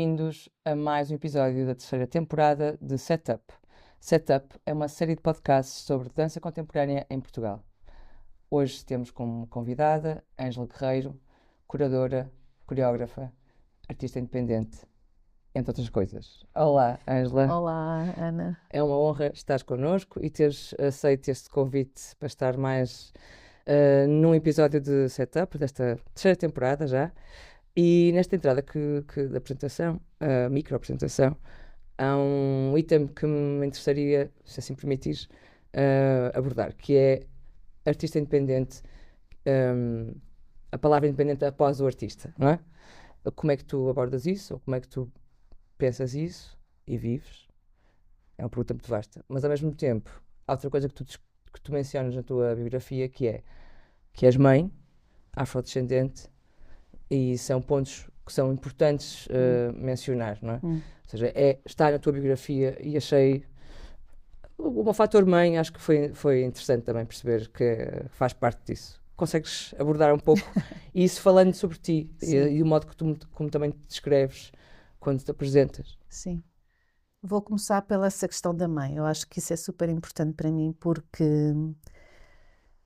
Bem-vindos a mais um episódio da terceira temporada de Setup. Setup é uma série de podcasts sobre dança contemporânea em Portugal. Hoje temos como convidada Ângela Guerreiro, curadora, coreógrafa, artista independente, entre outras coisas. Olá, Ângela. Olá, Ana. É uma honra estares connosco e teres aceito este convite para estar mais num episódio de Setup, desta terceira temporada já. E nesta entrada da apresentação, a micro-apresentação, há um item que me interessaria, se assim permitires, abordar, que é artista independente, a palavra independente após o artista, não é? Como é que tu abordas isso, ou como é que tu pensas isso e vives? É uma pergunta muito vasta. Mas ao mesmo tempo, há outra coisa que tu mencionas na tua biografia, que és mãe, afrodescendente, e são pontos que são importantes mencionar, não é? Ou seja, está na tua biografia e achei o fator mãe, acho que foi interessante também perceber que faz parte disso. Consegues abordar um pouco isso falando sobre ti e o modo como também te descreves quando te apresentas? Sim. Vou começar pela essa questão da mãe. Eu acho que isso é super importante para mim porque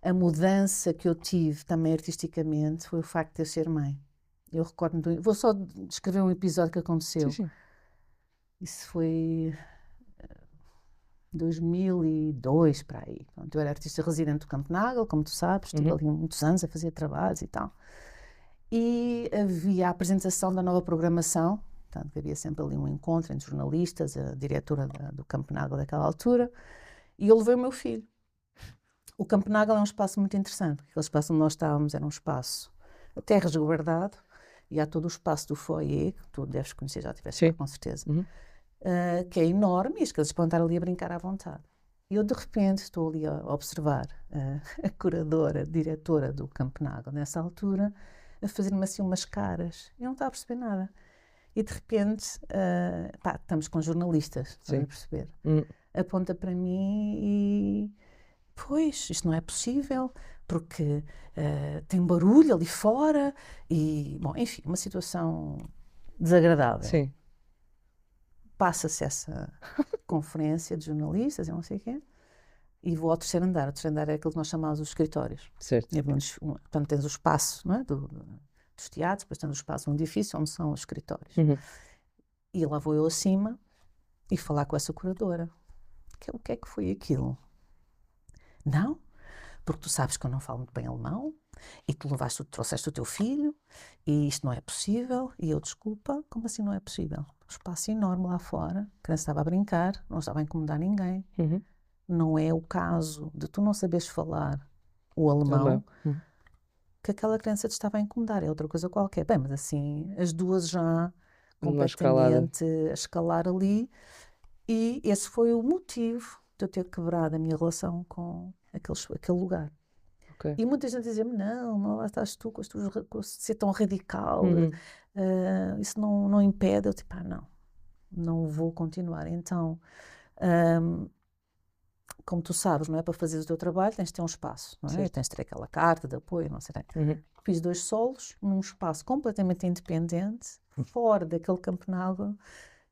a mudança que eu tive também artisticamente foi o facto de eu ser mãe. Eu recordo, vou só descrever um episódio que aconteceu. Sim. Isso foi 2002 para aí. Eu era artista residente do Campo Nagel, como tu sabes, estive ali muitos anos a fazer trabalhos e tal. E havia a apresentação da nova programação, portanto havia sempre ali um encontro entre jornalistas, a diretora do Campo Nagel daquela altura, e eu levei o meu filho. O Campo Nagel é um espaço muito interessante, porque aquele espaço onde nós estávamos era um espaço até resguardado, e há todo o espaço do foyer, que tu deves conhecer, já tiveste lá, com certeza, que é enorme, e as crianças podem estar ali a brincar à vontade. E eu, de repente, estou ali a observar a curadora, a diretora do Campo Nagel, nessa altura, a fazer-me assim umas caras. Eu não estava a perceber nada. E, de repente, estamos com jornalistas, estás a perceber? Aponta para mim e... Pois, isto não é possível, porque tem barulho ali fora e, bom, enfim, uma situação desagradável. Sim. Passa-se essa conferência de jornalistas, eu não sei o quê, e vou ao terceiro andar. O terceiro andar é aquilo que nós chamamos os escritórios. Certo. Portanto, tens o espaço, não é? dos teatros, depois tens o espaço, um edifício onde são os escritórios. E lá vou eu acima e falar com essa curadora. O que é que foi aquilo? Não, porque tu sabes que eu não falo muito bem alemão e tu trouxeste o teu filho e isto não é possível. E eu, desculpa, como assim não é possível? Um espaço enorme lá fora, a criança estava a brincar, não estava a incomodar ninguém. Não é o caso de tu não saberes falar o alemão que aquela criança te estava a incomodar, é outra coisa qualquer. Bem, mas assim, as duas já completamente a escalar ali, e esse foi o motivo de eu ter quebrado a minha relação com aquele lugar. Okay. E muita gente dizia-me, não, lá estás tu com ser tão radical, isso não impede. Eu tipo, não vou continuar. Então, como tu sabes, não é, para fazer o teu trabalho tens de ter um espaço, não é? Tens de ter aquela carta de apoio, não sei. Fiz 2 solos num espaço completamente independente, fora daquele Campo Nagel,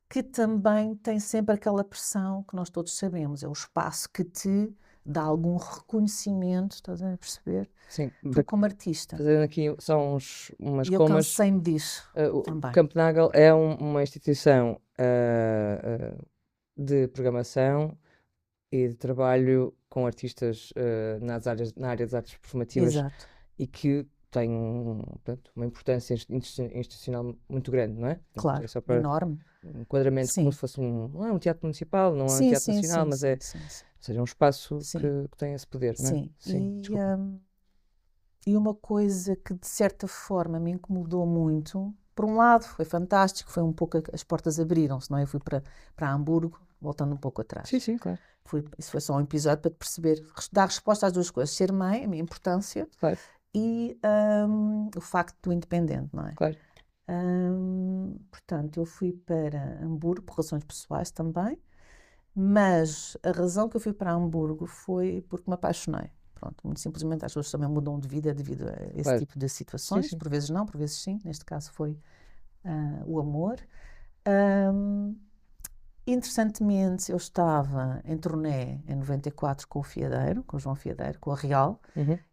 que também tem sempre aquela pressão que nós todos sabemos, é o espaço que te dá algum reconhecimento, estás a perceber? Sim. Tu como artista. Fazendo aqui são umas e eu comas. cansei-me disso O também. Campo Nagel é uma instituição de programação e de trabalho com artistas na área das artes performativas. Exato. E que tem portanto, uma importância institucional muito grande, não é? Claro, é só para enorme. Um enquadramento como se fosse não é um teatro municipal, não é um teatro nacional, mas ou seja, um espaço que tem esse poder, não é? Sim. E uma coisa que de certa forma me incomodou muito, por um lado foi fantástico, foi um pouco, as portas abriram-se, não é? Eu fui para Hamburgo, voltando um pouco atrás. Sim, claro. Isso foi só um episódio para te perceber, dar resposta às duas coisas, ser mãe, a minha importância, claro. E o facto do independente, não é? Claro. Portanto, eu fui para Hamburgo por razões pessoais também, mas a razão que eu fui para Hamburgo foi porque me apaixonei. Pronto, muito simplesmente as pessoas também mudam de vida devido a esse tipo de situações, por vezes não, por vezes sim, neste caso foi o amor. Ahm, Interessantemente, eu estava em turnê em 94 com o Fiadeiro, com o João Fiadeiro, com a Real,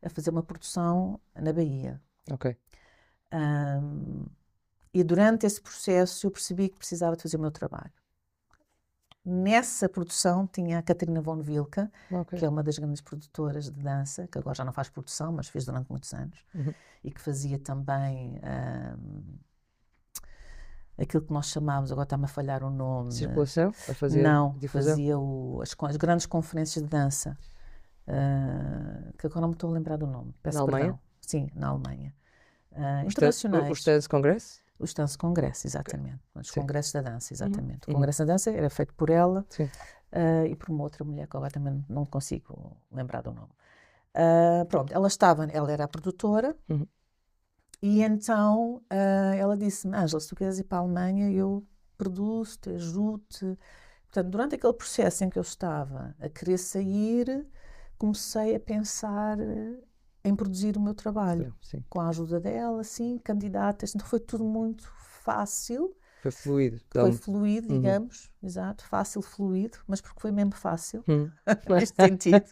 a fazer uma produção na Bahia. Ok. E durante esse processo eu percebi que precisava de fazer o meu trabalho. Nessa produção tinha a Catarina von Wilke, Ok. que é uma das grandes produtoras de dança, que agora já não faz produção, mas fez durante muitos anos, e que fazia também aquilo que nós chamávamos, agora está-me a falhar o nome. Circulação? A fazer Não, difusão? fazia as grandes conferências de dança, que agora não me estou a lembrar do nome. Peço Na Alemanha? perdão. Sim, na Alemanha. Os Internacionais. Dance Congress? Os Dance Congress, exatamente. Os Sim. congressos da dança, exatamente. O Uhum. congresso da dança era feito por ela Sim. e por uma outra mulher que agora também não consigo lembrar do nome. Pronto, ela era a produtora e então ela disse-me, Ângela, se tu queres ir para a Alemanha, eu produzo-te, ajudo-te. Portanto, durante aquele processo em que eu estava a querer sair, comecei a pensar em produzir o meu trabalho. Sim. Com a ajuda dela, assim, candidatas. Então foi tudo muito fácil. Foi fluido. Foi fluido, digamos. Exato. Fácil, fluido. Mas porque foi mesmo fácil. Neste sentido.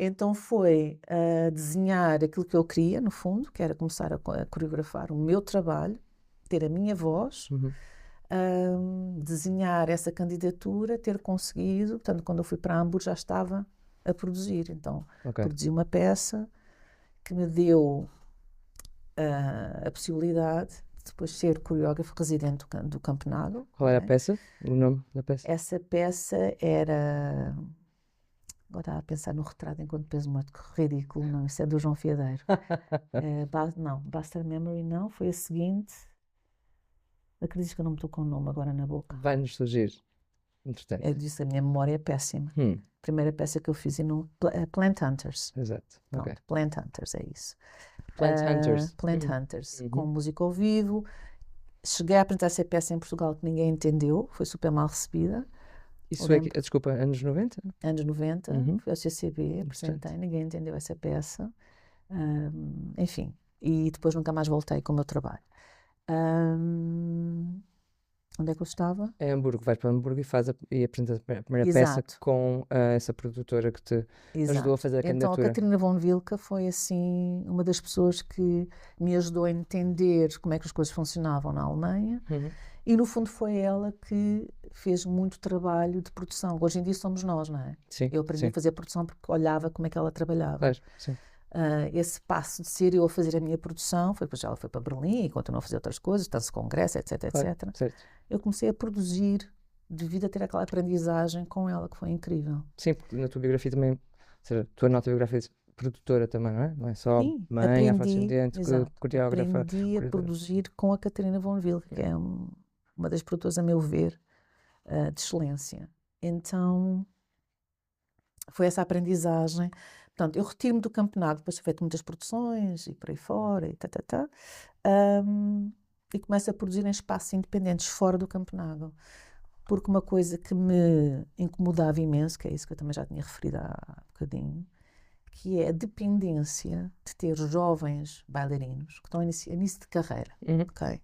Então foi desenhar aquilo que eu queria, no fundo, que era começar a coreografar o meu trabalho, ter a minha voz, desenhar essa candidatura, ter conseguido. Portanto, quando eu fui para Hamburgo já estava a produzir. Então, produzi uma peça que me deu a possibilidade de depois ser coreógrafo residente do Campeonato. Qual era a peça? O nome da peça? Essa peça era... Agora estava a pensar no retrato enquanto penso muito, que ridículo, não, isso é do João Fiadeiro. Não, Bastard Memory não, foi a seguinte. Acredito que eu não me estou com o nome agora na boca. Vai-nos surgir, entretanto. Eu disse, a minha memória é péssima. A primeira peça que eu fiz no Plant Hunters. Exato. Pronto, Plant Hunters, é isso. Plant Hunters. Plant Hunters, com música ao vivo. Cheguei a apresentar essa peça em Portugal que ninguém entendeu, foi super mal recebida. Isso é, desculpa, anos 90? Anos 90, fui ao CCB, apresentei, ninguém entendeu essa peça. Enfim, e depois nunca mais voltei com o meu trabalho. Onde é que eu estava? É Hamburgo, vais para Hamburgo e apresentas a primeira Exato. peça com essa produtora que te ajudou a fazer a candidatura. Então a Catarina von Wilke foi assim uma das pessoas que me ajudou a entender como é que as coisas funcionavam na Alemanha e no fundo foi ela que fez muito trabalho de produção. Hoje em dia somos nós, não é? Sim, eu aprendi a fazer produção porque olhava como é que ela trabalhava. Claro, sim. Esse passo de ser eu a fazer a minha produção foi, depois ela foi para Berlim e continuou a fazer outras coisas, tanto congresso, etc, etc. Certo. Eu comecei a produzir devido a ter aquela aprendizagem com ela, que foi incrível. Sim, porque na tua biografia também, ou seja, a tua nota biográfica diz produtora também, não é? Não é só Sim, mãe, afrodescendente, coreógrafa. Aprendi a produzir com a Catarina von Wilke, que é uma das produtoras, a meu ver, de excelência. Então, foi essa aprendizagem. Portanto, eu retiro-me do campeonato, depois de ter feito muitas produções e por aí fora, e e começo a produzir em espaços independentes, fora do campeonato. Porque uma coisa que me incomodava imenso, que é isso que eu também já tinha referido há bocadinho, que é a dependência de ter jovens bailarinos que estão em início de carreira, ok?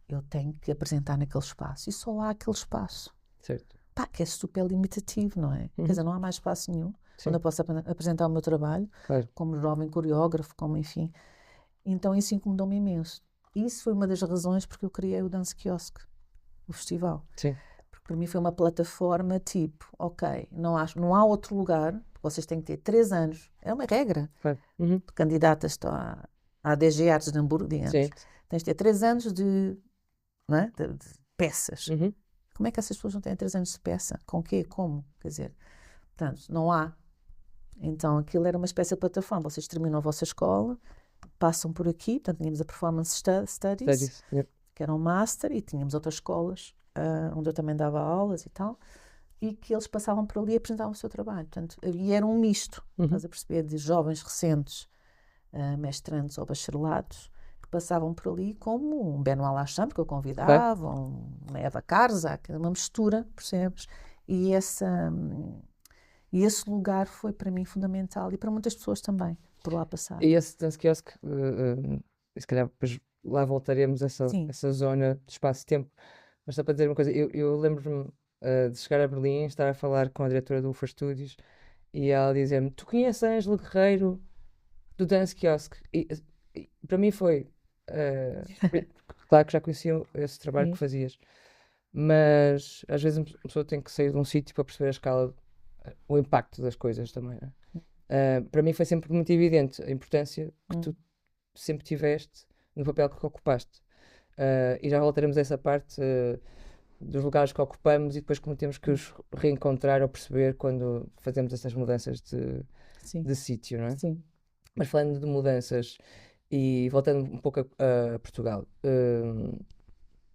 Eu tenho que apresentar naquele espaço, e só há aquele espaço. Certo. Pá, que é super limitativo, não é? Quer dizer, não há mais espaço nenhum onde eu possa apresentar o meu trabalho, como jovem coreógrafo, como enfim. Então isso incomodou-me imenso. Isso foi uma das razões porque eu criei o Dance Kiosk, o festival. Sim. Porque para mim foi uma plataforma tipo, ok, não há outro lugar, vocês têm que ter 3 anos, é uma regra. Candidatas à DG Artes de Hamburgo, digamos. Sim. Tens de ter 3 anos de peças. Como é que essas pessoas não têm 3 anos de peça? Com o quê? Como? Quer dizer, portanto, não há. Então aquilo era uma espécie de plataforma. Vocês terminam a vossa escola, passam por aqui, portanto tínhamos a Performance Studies, que era um master, e tínhamos outras escolas onde eu também dava aulas e tal, e que eles passavam por ali e apresentavam o seu trabalho. Portanto, e era um misto, estás a perceber, de jovens recentes, mestrandos ou bacharelados, que passavam por ali como um Benoît Lachambre, que eu convidava, uma Eva Karzak, uma mistura, percebes? E esse lugar foi para mim fundamental e para muitas pessoas também, por lá passar. E esse Dance Kiosk, se calhar depois lá voltaremos a Sim. essa zona de espaço-tempo. Mas só para dizer uma coisa, eu lembro-me de chegar a Berlim, estar a falar com a diretora do UFA Studios e ela dizer-me: Tu conheces a Ângela Guerreiro do Dance Kiosk? E para mim foi. Claro que já conhecia esse trabalho que Sim. fazias, mas às vezes uma pessoa tem que sair de um sítio para perceber a escala, o impacto das coisas também, né? Para mim foi sempre muito evidente a importância que tu sempre tiveste no papel que ocupaste. E já voltaremos a essa parte dos lugares que ocupamos e depois como temos que os reencontrar ou perceber quando fazemos essas mudanças Sim. de sítio, não é? Sim. Mas falando de mudanças e voltando um pouco a Portugal,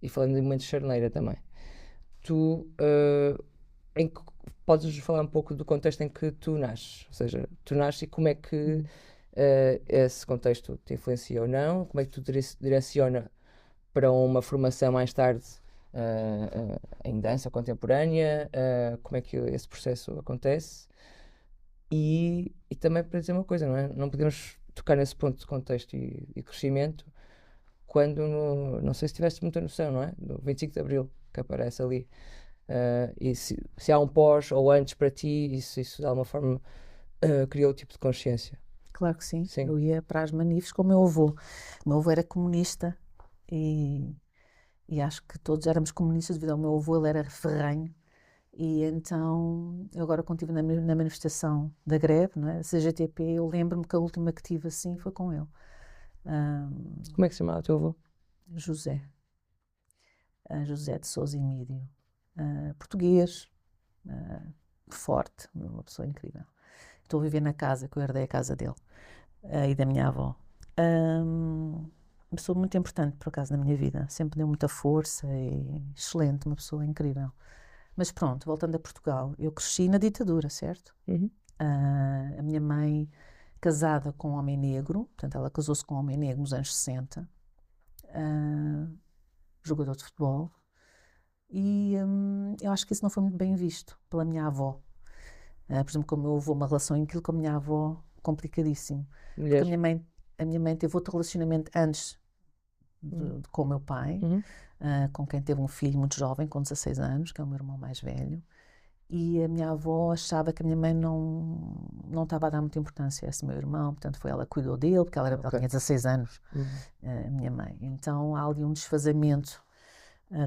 e falando de momentos de charneira também, tu podes falar um pouco do contexto em que tu nasces, ou seja, tu nasces e como é que esse contexto te influencia ou não, como é que tu direciona para uma formação mais tarde em dança contemporânea, como é que esse processo acontece e também para dizer uma coisa, não é? Não podemos tocar nesse ponto de contexto e crescimento quando, não sei se tiveste muita noção, não é? Do 25 de Abril, que aparece ali. E se há um pós ou antes para ti, isso de alguma forma criou o tipo de consciência. Claro que sim. Sim. Eu ia para as manifes com o meu avô. O meu avô era comunista e acho que todos éramos comunistas devido ao meu avô, ele era ferrenho. E então, eu agora quando estive na manifestação da greve, não é? CGTP, eu lembro-me que a última que tive assim foi com ele. Como é que se chamava o teu avô? José. José de Sousa Emídio. Português, forte, uma pessoa incrível. Estou a viver na casa, que eu herdei a casa dele e da minha avó. Uma pessoa muito importante, por acaso, na minha vida. Sempre deu muita força e excelente, uma pessoa incrível. Mas pronto, voltando a Portugal, eu cresci na ditadura, certo? Uhum. A minha mãe, casada com um homem negro, portanto, ela casou-se com um homem negro nos anos 60, jogador de futebol, e eu acho que isso não foi muito bem visto pela minha avó. Por exemplo, com o meu avô, uma relação incrível com a minha avó, complicadíssimo. Porque Mulher. a minha mãe teve outro relacionamento antes com o meu pai, com quem teve um filho muito jovem, com 16 anos, que é o meu irmão mais velho. E a minha avó achava que a minha mãe não estava a dar muita importância a esse meu irmão, portanto foi ela que cuidou dele, porque ela tinha 16 anos, a minha mãe. Então há ali um desfazamento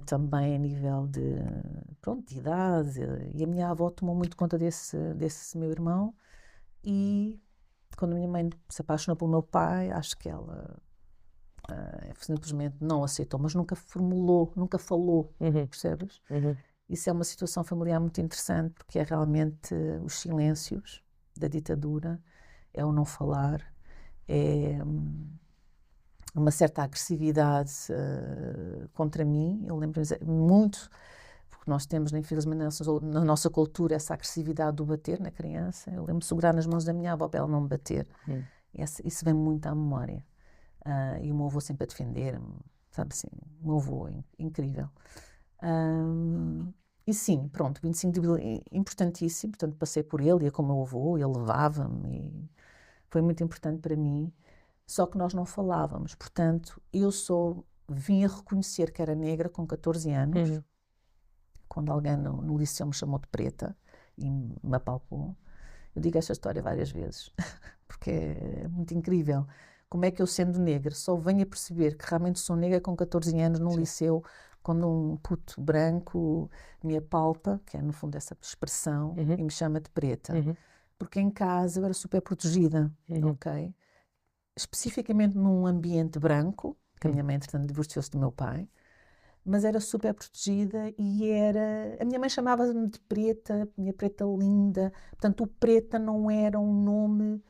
também a nível pronto, de idade, e a minha avó tomou muito conta desse meu irmão, e quando a minha mãe se apaixonou pelo meu pai, acho que ela simplesmente não aceitou, mas nunca formulou, nunca falou, percebes? Isso é uma situação familiar muito interessante, porque é realmente os silêncios da ditadura, é o não falar, é uma certa agressividade contra mim. Eu lembro muito, porque nós temos, infelizmente, na nossa cultura, essa agressividade do bater na criança. Eu lembro de segurar nas mãos da minha avó para ela não me bater. Isso vem muito à memória. E o meu avô sempre a defender-me, sabe assim, o meu avô incrível. E sim, pronto, 25 de Abril importantíssimo, portanto passei por ele, ia com o meu avô, ele levava-me e foi muito importante para mim, só que nós não falávamos, portanto eu só vim a reconhecer que era negra com 14 anos, quando alguém no liceu me chamou de preta e me apalpou. Eu digo esta história várias vezes, porque é muito incrível. Como é que eu, sendo negra, só venho a perceber que realmente sou negra com 14 anos no liceu, quando um puto branco me apalpa, que é no fundo essa expressão, e me chama de preta. Porque em casa eu era super protegida, ok? Especificamente num ambiente branco, que a minha mãe, entretanto, divorciou-se do meu pai, mas era super protegida e a minha mãe chamava-me de preta, minha preta linda, portanto o preta não era um nome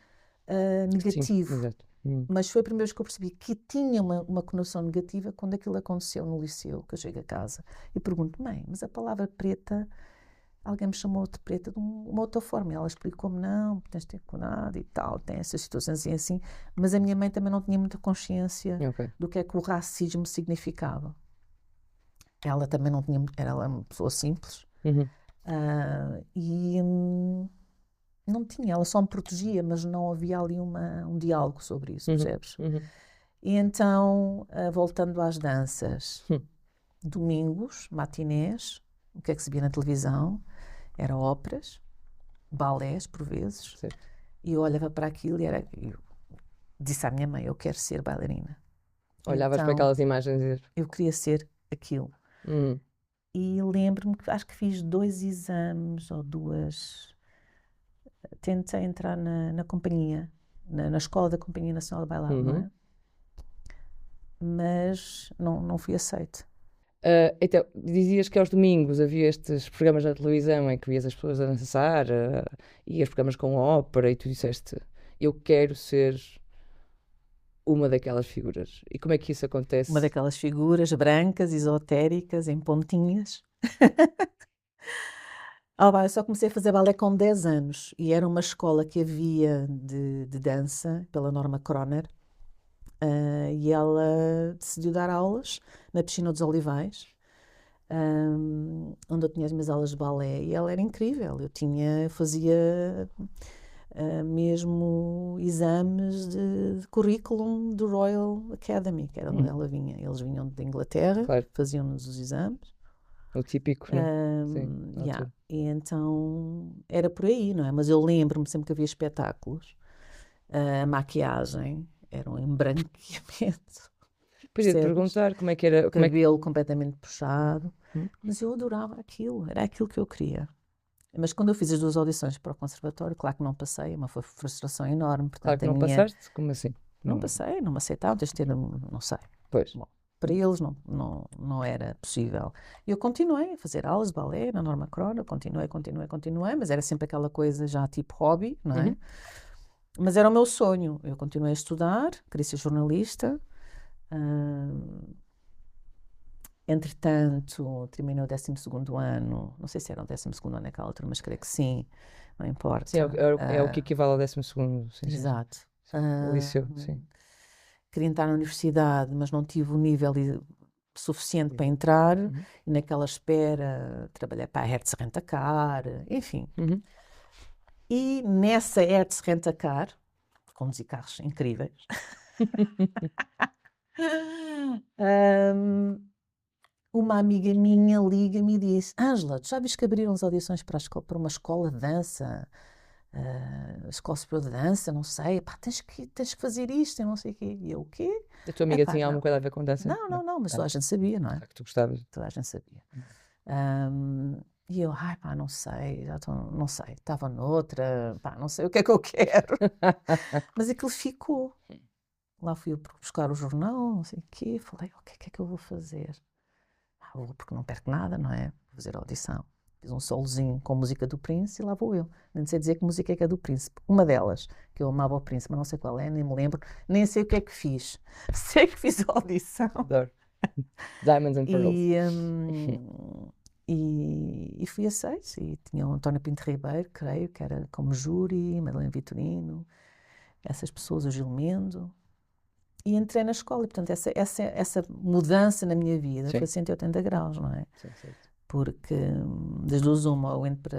negativo. Sim, exato. Mas foi a primeira vez que eu percebi que tinha uma conotação negativa quando aquilo aconteceu no liceu, que eu chego a casa e pergunto, mãe, mas a palavra preta, alguém me chamou de preta de uma outra forma. E ela explicou-me, não, tens de ter cuidado e tal, tem essas situações e assim. Mas a minha mãe também não tinha muita consciência do que é que o racismo significava. Ela também não tinha, era uma pessoa simples. E não tinha, ela só me protegia, mas não havia ali um diálogo sobre isso, percebes? E então, voltando às danças, domingos, matinés, o que é que se via na televisão? Era óperas, balés, por vezes. Certo. E eu olhava para aquilo e eu disse à minha mãe, eu quero ser bailarina. Olhavas para Então, aquelas imagens e... eu queria ser aquilo. E lembro-me que acho que fiz 2 exames ou 2. Tentei entrar na companhia, na escola da Companhia Nacional de Bailado, não é? Mas não fui aceite. Então, dizias que aos domingos havia estes programas na televisão em que vias as pessoas a dançar, e os programas com ópera, e tu disseste, eu quero ser uma daquelas figuras. E como é que isso acontece? Uma daquelas figuras brancas, esotéricas, em pontinhas. Eu só comecei a fazer balé com 10 anos e era uma escola que havia de dança pela Norma Croner, e ela decidiu dar aulas na Piscina dos Olivais, onde eu tinha as minhas aulas de balé, e ela era incrível. Fazia mesmo exames de currículo do Royal Academy, que era onde ela vinha. Eles vinham de Inglaterra, Claro. faziam-nos os exames. O típico, né? Sim, na altura. E então era por aí, não é? Mas eu lembro-me sempre que havia espetáculos, a maquiagem era um embranqueamento. Pois ia te Percebes? perguntar como é que era. Cabelo completamente puxado, mas eu adorava aquilo, era aquilo que eu queria. Mas quando eu fiz as 2 audições para o conservatório, claro que não passei, uma frustração enorme. Claro Portanto, que não passaste? Como assim? Não passei, não me aceitavam, tens de ter, não sei. Pois. Bom, para eles não era possível. E eu continuei a fazer aulas de balé na Norma Croner, continuei, mas era sempre aquela coisa já tipo hobby, não é? Mas era o meu sonho. Eu continuei a estudar, queria ser jornalista. Entretanto, terminei o 12º ano, não sei se era o 12º ano naquela altura, mas creio que sim, não importa. Sim, é o que equivale ao 12º. Sim, Exato. O liceu, sim. Queria entrar na universidade, mas não tive o nível suficiente para entrar, e naquela espera trabalhei para a Hertz Rent-A-Car, enfim. E nessa Hertz Rent-A-Car, conduzir carros incríveis, uma amiga minha liga-me e diz: Ângela, tu já viste que abriram as audições para uma escola de dança? Escola Superior de Dança, não sei, pá, tens que fazer isto, e não sei o quê. E eu, o quê? A tua amiga tinha alguma coisa a ver com dança? Não, mas toda a gente sabia, não é? Que tu gostavas. Toda a gente sabia. E eu, pá, não sei, não sei, estava noutra, pá, não sei o que é que eu quero. Mas aquilo ficou. Lá fui eu buscar o jornal, não sei o quê, falei, o que é que eu vou fazer? Vou porque não perco nada, não é? Vou fazer a audição. Fiz um solozinho com música do Prince e lá vou eu. Nem sei dizer que música é que é do Príncipe. Uma delas, que eu amava o Prince, mas não sei qual é, nem me lembro, nem sei o que é que fiz. Sei que fiz a audição. Adoro. Diamonds and Pearls. E fui aceite. E tinha o António Pinto Ribeiro, creio, que era como júri, Madalena Vitorino, essas pessoas, o Gilmendo. E entrei na escola. E, portanto, essa mudança na minha vida foi 180 graus, não é? Sim, certo. Porque das duas uma, eu entro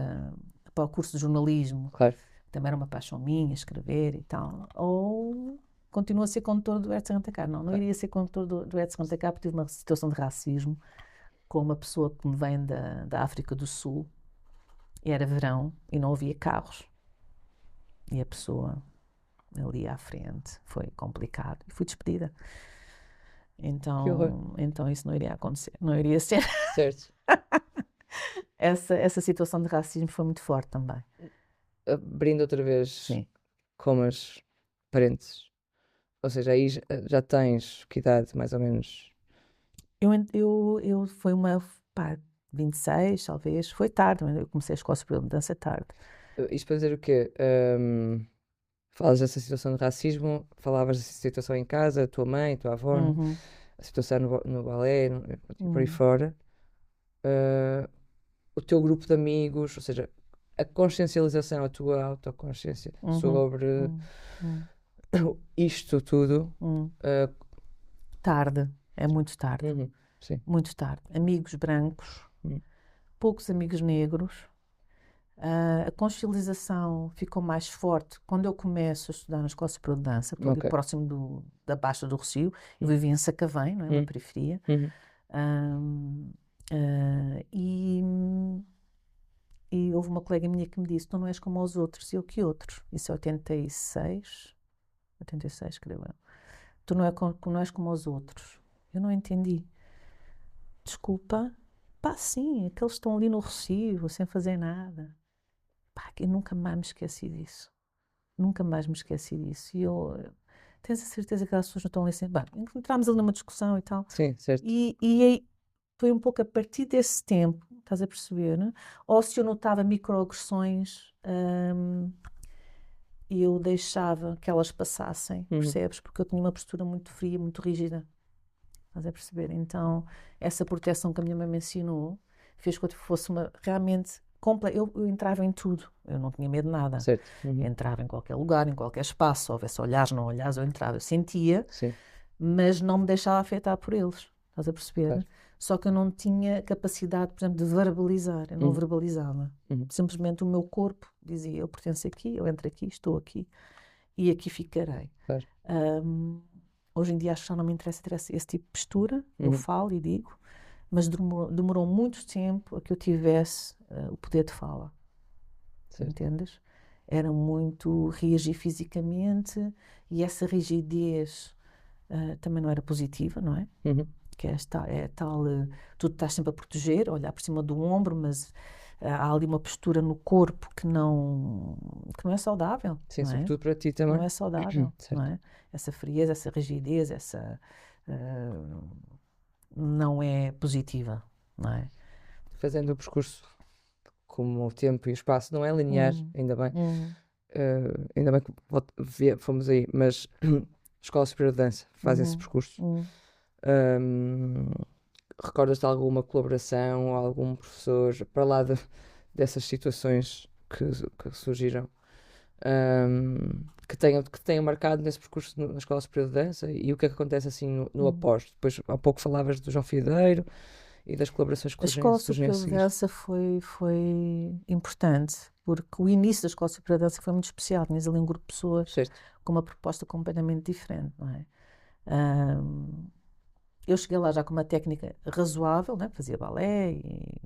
para o curso de jornalismo, claro. Também era uma paixão minha, escrever e tal, ou continuo a ser condutor do Hertz Rent-A-Car. Não iria ser condutor do Hertz Rent-A-Car porque tive uma situação de racismo com uma pessoa que me vem da África do Sul, e era verão e não havia carros, e a pessoa ali à frente foi complicado e fui despedida. Então isso não iria acontecer, não iria ser. Certo. Essa situação de racismo foi muito forte também. Abrindo outra vez, Sim. como as parentes, ou seja, aí já tens que idade, mais ou menos? Eu foi uma, 26 talvez, foi tarde, eu comecei a escola superior de dança tarde. Isto para dizer o quê? Falas dessa situação de racismo, falavas dessa situação em casa, a tua mãe, a tua avó, a situação no balé, por aí fora. O teu grupo de amigos, ou seja, a consciencialização, a tua autoconsciência sobre isto tudo. Tarde, é muito tarde. Sim. Muito tarde. Amigos brancos, poucos amigos negros. A consciencialização ficou mais forte quando eu começo a estudar na Escola Superior de Dança, porque Ok. próximo da Baixa do Rossio. Eu vivia em Sacavém, não é? Uma periferia. Ahm, e houve uma colega minha que me disse: tu não és como os outros. E eu, que outros? Isso é 86, creio eu. Tu não és como os outros. Eu não entendi. Desculpa. Pá, sim, aqueles estão ali no Rossio, sem fazer nada. Pá, eu nunca mais me esqueci disso. Nunca mais me esqueci disso. E eu, tens a certeza que aquelas pessoas não estão ali sem... Bem, entramos ali numa discussão e tal. Sim, certo. E aí foi um pouco a partir desse tempo, estás a perceber, né? Ou se eu notava microagressões, eu deixava que elas passassem, percebes? Porque eu tinha uma postura muito fria, muito rígida. Estás a perceber? Então, essa proteção que a minha mãe me ensinou fez com que eu fosse realmente completa. Eu entrava em tudo. Eu não tinha medo de nada. Certo. Entrava em qualquer lugar, em qualquer espaço. Se houvesse olhares, não olhares, eu entrava. Eu sentia, Sim. mas não me deixava afetar por eles. Estás a perceber? Claro. Só que eu não tinha capacidade, por exemplo, de verbalizar. Eu não verbalizava. Simplesmente o meu corpo dizia: eu pertenço aqui, eu entro aqui, estou aqui e aqui ficarei. Claro. Hoje em dia acho que já não me interessa ter esse tipo de postura. Eu falo e digo, mas demorou muito tempo a que eu tivesse o poder de fala. Certo. Entendes? Era muito reagir fisicamente, e essa rigidez também não era positiva, não é? Que é tal, tu estás sempre a proteger, a olhar por cima do ombro, mas há ali uma postura no corpo que não é saudável. Sim, não é? sobretudo para ti também. Não é saudável, Certo. não é? Essa frieza, essa rigidez, não é positiva, não é? Fazendo o percurso, como o tempo e o espaço não é linear, ainda bem. Ainda bem que fomos aí, mas Escola Superior de Dança faz esse percurso. Recordas-te de alguma colaboração ou algum professor para lá dessas situações que surgiram, que tenham marcado nesse percurso na Escola Superior de Dança? E o que é que acontece assim no após? Depois há pouco falavas do João Fiedeiro e das colaborações que A Escola surgem a Superior de seguir. Dança foi importante, porque o início da Escola Superior de Dança foi muito especial. Tinhas ali um grupo de pessoas Certo. com uma proposta completamente diferente, não é? Eu cheguei lá já com uma técnica razoável, né? Fazia balé e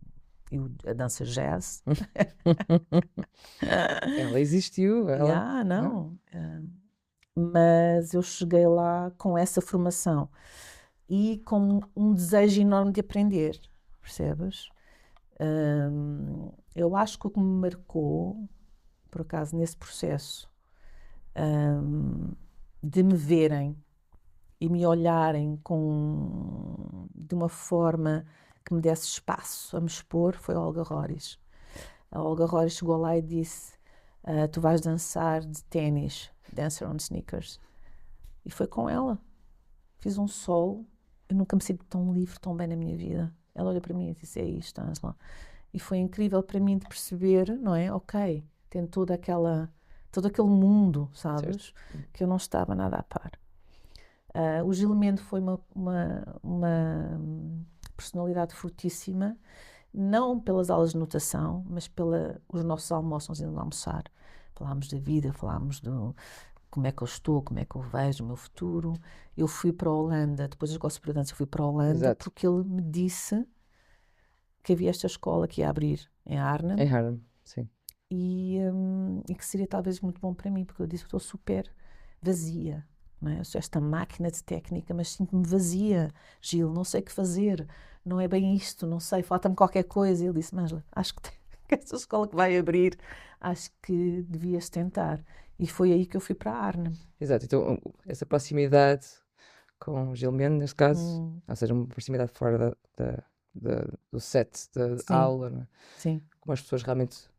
a dança jazz. Ela existiu, ela... Não. Mas eu cheguei lá com essa formação e com um desejo enorme de aprender, percebes? Eu acho que o que me marcou, por acaso, nesse processo, de me verem e me olharem de uma forma que me desse espaço a me expor, foi a Olga Rores. A Olga Rores chegou lá e disse: tu vais dançar de ténis, Dancer on Sneakers. E foi com ela. Fiz um solo. Eu nunca me senti tão livre, tão bem na minha vida. Ela olhou para mim e disse: é isto, Ângela. E foi incrível para mim de perceber, não é? Ok, tem todo aquele mundo, sabes? Certo. Que eu não estava nada a par. O Gil Mendo foi uma personalidade fortíssima, não pelas aulas de notação, mas os nossos almoços, nós íamos almoçar. Falámos da vida, falámos do como é que eu estou, como é que eu vejo o meu futuro. Eu fui para a Holanda, depois da Escola Superior de Dança, eu fui para a Holanda. Exato. Porque ele me disse que havia esta escola que ia abrir em Arnhem. Em Harlem, sim. E que seria talvez muito bom para mim, porque eu disse que estou super vazia. Não é? Eu sou esta máquina de técnica, mas sinto-me vazia, Gil, não sei o que fazer, não é bem isto, não sei, falta-me qualquer coisa. E ele disse: Ângela, acho que essa escola que vai abrir, acho que devias tentar. E foi aí que eu fui para a Arnhem. Exato, então essa proximidade com o Gil Mendes, neste caso, ou seja, uma proximidade fora do set da aula, não é? Sim. Como as pessoas realmente,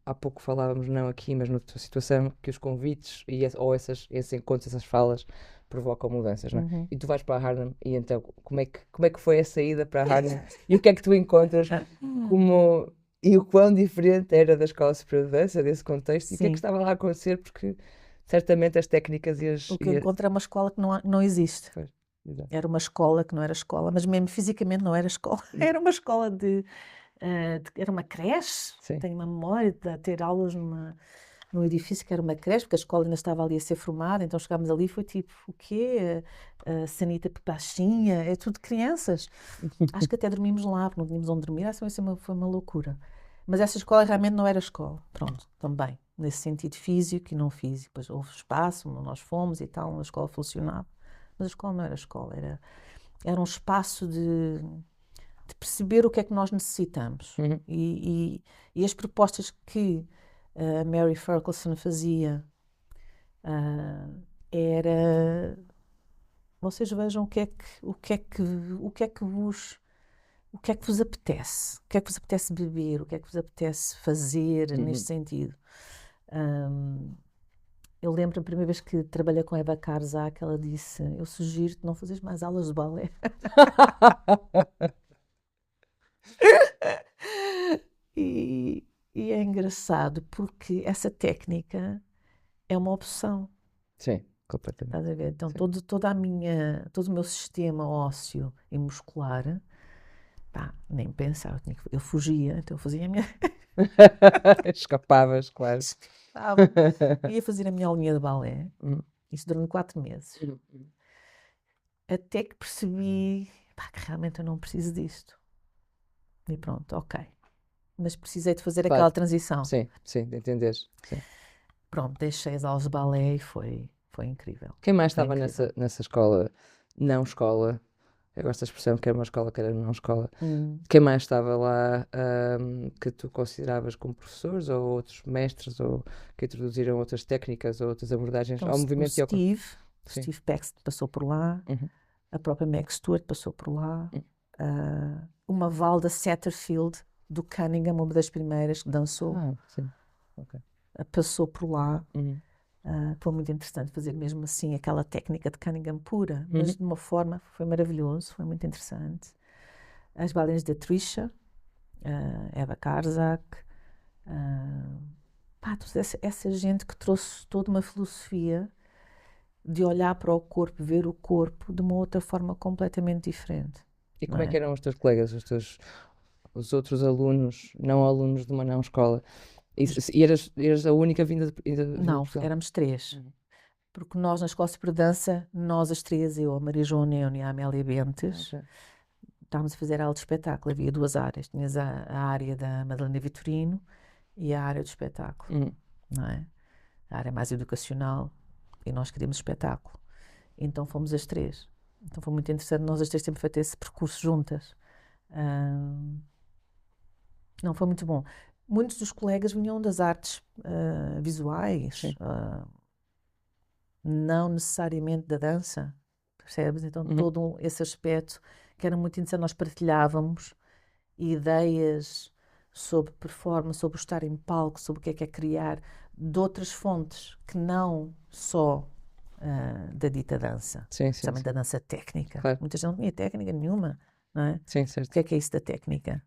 há pouco falávamos, não aqui, mas noutra situação, que os convites ou esses encontros, essas falas, provocam mudanças, não é? E tu vais para a Harlem, e então, como é que foi a saída para a Harlem? E o que é que tu encontras e o quão diferente era da Escola Superior de Dança, desse contexto? E o que é que estava lá a acontecer? Porque certamente as técnicas o que eu encontrei é uma escola que não existe. Pois, exato. Era uma escola que não era escola, mas mesmo fisicamente não era escola. Era uma escola de Era uma creche, Sim. tenho uma memória de ter aulas num edifício que era uma creche, porque a escola ainda estava ali a ser formada, então chegámos ali e foi tipo, o quê? Sanita Pipachinha, é tudo crianças. Acho que até dormimos lá, porque não tínhamos onde dormir, foi uma loucura. Mas essa escola realmente não era escola, pronto, também, nesse sentido físico e não físico. Depois houve espaço, nós fomos e tal, a escola funcionava, mas a escola não era escola, era um espaço de perceber o que é que nós necessitamos. E as propostas que a Mary Ferguson fazia era, vocês vejam o que é que vos apetece, o que é que vos apetece beber, o que é que vos apetece fazer neste sentido. Eu lembro a primeira vez que trabalhei com a Eva Karzak, ela disse, eu sugiro-te não fazeres mais aulas de balé. E é engraçado porque essa técnica é uma opção. Sim, completamente. Estás a ver? Então, Sim. todo o meu sistema ósseo e muscular, pá, nem pensar, eu fugia, então eu fazia a minha. Escapavas, claro. Ia fazer a minha aulinha de balé, isso durante 4 meses. Até que percebi, pá, que realmente eu não preciso disto. E pronto, ok. Mas precisei de fazer aquela transição. Sim, de entenderes. Sim. Pronto, deixei as aulas de balé e foi incrível. Quem mais estava nessa escola, não escola? Eu gosto da expressão que era uma escola que era não escola. Quem mais estava lá que tu consideravas como professores ou outros mestres ou que introduziram outras técnicas ou outras abordagens Então, ao movimento e ao Steve Paxton passou por lá, a própria Meg Stewart passou por lá, uma Valda Satterfield do Cunningham, uma das primeiras que dançou, passou por lá. Foi muito interessante fazer mesmo assim aquela técnica de Cunningham pura, mas de uma forma, foi maravilhoso, foi muito interessante. As bailarinas da Trisha, Eva Karzak, toda essa gente que trouxe toda uma filosofia de olhar para o corpo, ver o corpo de uma outra forma completamente diferente. E como é que eram os teus colegas, os outros alunos, não alunos de uma não escola? E eras a única vinda de Não, Portugal? éramos 3. Porque nós, na Escola Superior de Dança, nós as 3, eu, a Maria João Neune e a Amélia Bentes, estávamos a fazer aula de espetáculo. Havia 2 áreas. Tinhas a área da Madalena Vitorino e a área do espetáculo. Não é? A área mais educacional e nós queríamos espetáculo. Então fomos as 3. Então foi muito interessante nós as 3 sempre feito esse percurso juntas. Não, foi muito bom. Muitos dos colegas vinham das artes visuais, não necessariamente da dança, percebes? Então todo esse aspecto que era muito interessante, nós partilhávamos ideias sobre performance, sobre estar em palco, sobre o que é criar, de outras fontes que não só da dita dança, especialmente da dança técnica. Claro. Muita gente não tinha técnica nenhuma, não é? Sim, certo. O que é isso da técnica?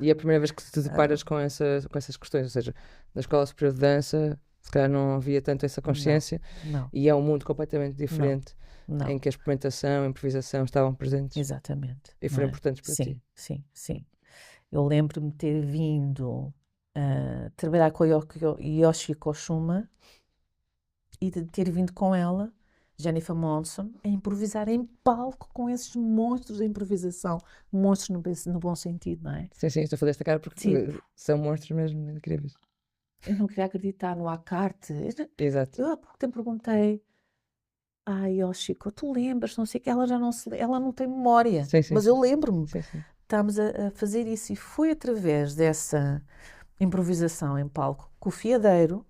E a primeira vez que te deparas com essas questões, ou seja, na Escola Superior de Dança, se calhar não havia tanto essa consciência, não. E é um mundo completamente diferente, em que a experimentação, a improvisação estavam presentes. Exatamente. E foram importantes para ti. Sim. Eu lembro-me de ter vindo trabalhar com a Yoshi Koshuma e de ter vindo com ela, Jennifer Monson, a improvisar em palco com esses monstros da improvisação. Monstros no bom sentido, não é? Sim, estou a fazer esta cara porque são monstros mesmo incríveis. Eu não queria acreditar no Akarte. Exato. Eu há pouco tempo perguntei, Yoshiko, tu lembras? Não sei que ela já não se ela não tem memória, mas eu lembro-me. Estávamos a fazer isso e foi através dessa improvisação em palco que o Fiadeiro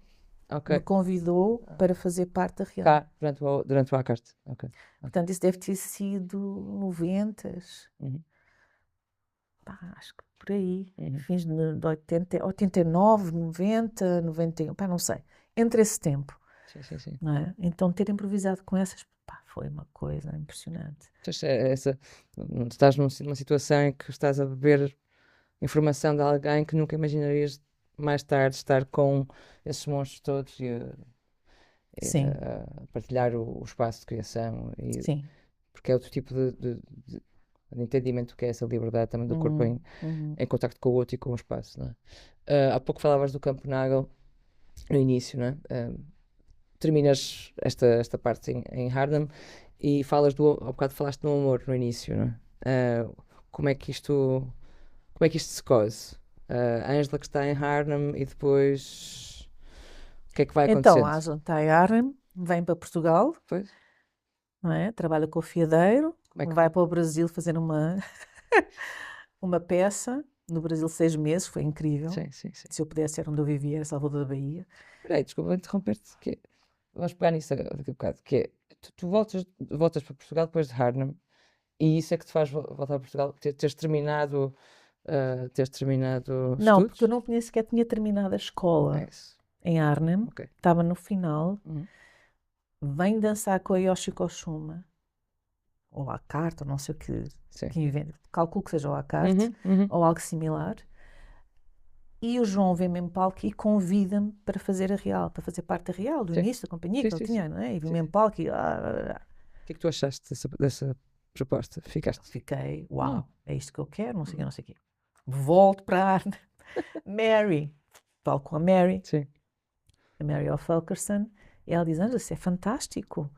me convidou para fazer parte da Real. Cá, durante o Acarte. Portanto, isso deve ter sido 90s. Acho que por aí. Fins de 80, 89, 90, 91, não sei. Entre esse tempo. Sim. Não é? Então, ter improvisado com essas, foi uma coisa impressionante. Estás numa situação em que estás a beber informação de alguém que nunca imaginarias mais tarde estar com esses monstros todos e a partilhar o espaço de criação. Porque é outro tipo de de entendimento do que é essa liberdade também do corpo em contacto com o outro e com o espaço, não é? Há pouco falavas do Campo Nagel no início, não é? Terminas esta parte em Harlem e falas há bocado falaste do amor no início, não é? Como é que isto se cose? A Ângela que está em Harlem e depois o que é que vai Então, acontecendo? a Ângela está em Harlem, vem para Portugal, Pois? não é? Trabalha com o fiadeiro, Como é que vai para o Brasil fazer uma peça. No Brasil 6 meses, foi incrível. Sim. Se eu pudesse, era onde eu vivia, era Salvador da Bahia. Espera aí, desculpa interromper-te. Vamos pegar nisso daqui a bocado. Que é, tu voltas para Portugal depois de Harlem e isso é que te faz voltar a Portugal? Teres terminado Não, estudos? porque eu não sequer tinha terminado a escola É isso. em Arnhem, Ok. estava no final, Uhum. vem dançar com a Yoshiko Shuma, ou à carta, ou não sei o que, Sim. quem inventa, calculo que seja o à carta, Uhum. ou algo similar, e o João vem-me em palco e convida-me para fazer a Real, para fazer parte da Real, do Sim. início da companhia que Sim, ele sim, tinha, não é? E vem-me em palco e O que é que tu achaste dessa proposta? Ficaste? fiquei, uau, é isto que eu quero, não sei o quê, não sei o quê. Volto para Arnhem. Mary, falo com a Mary, Sim. a Mary O'Fulkerson, e ela diz, Ângela, isso é fantástico.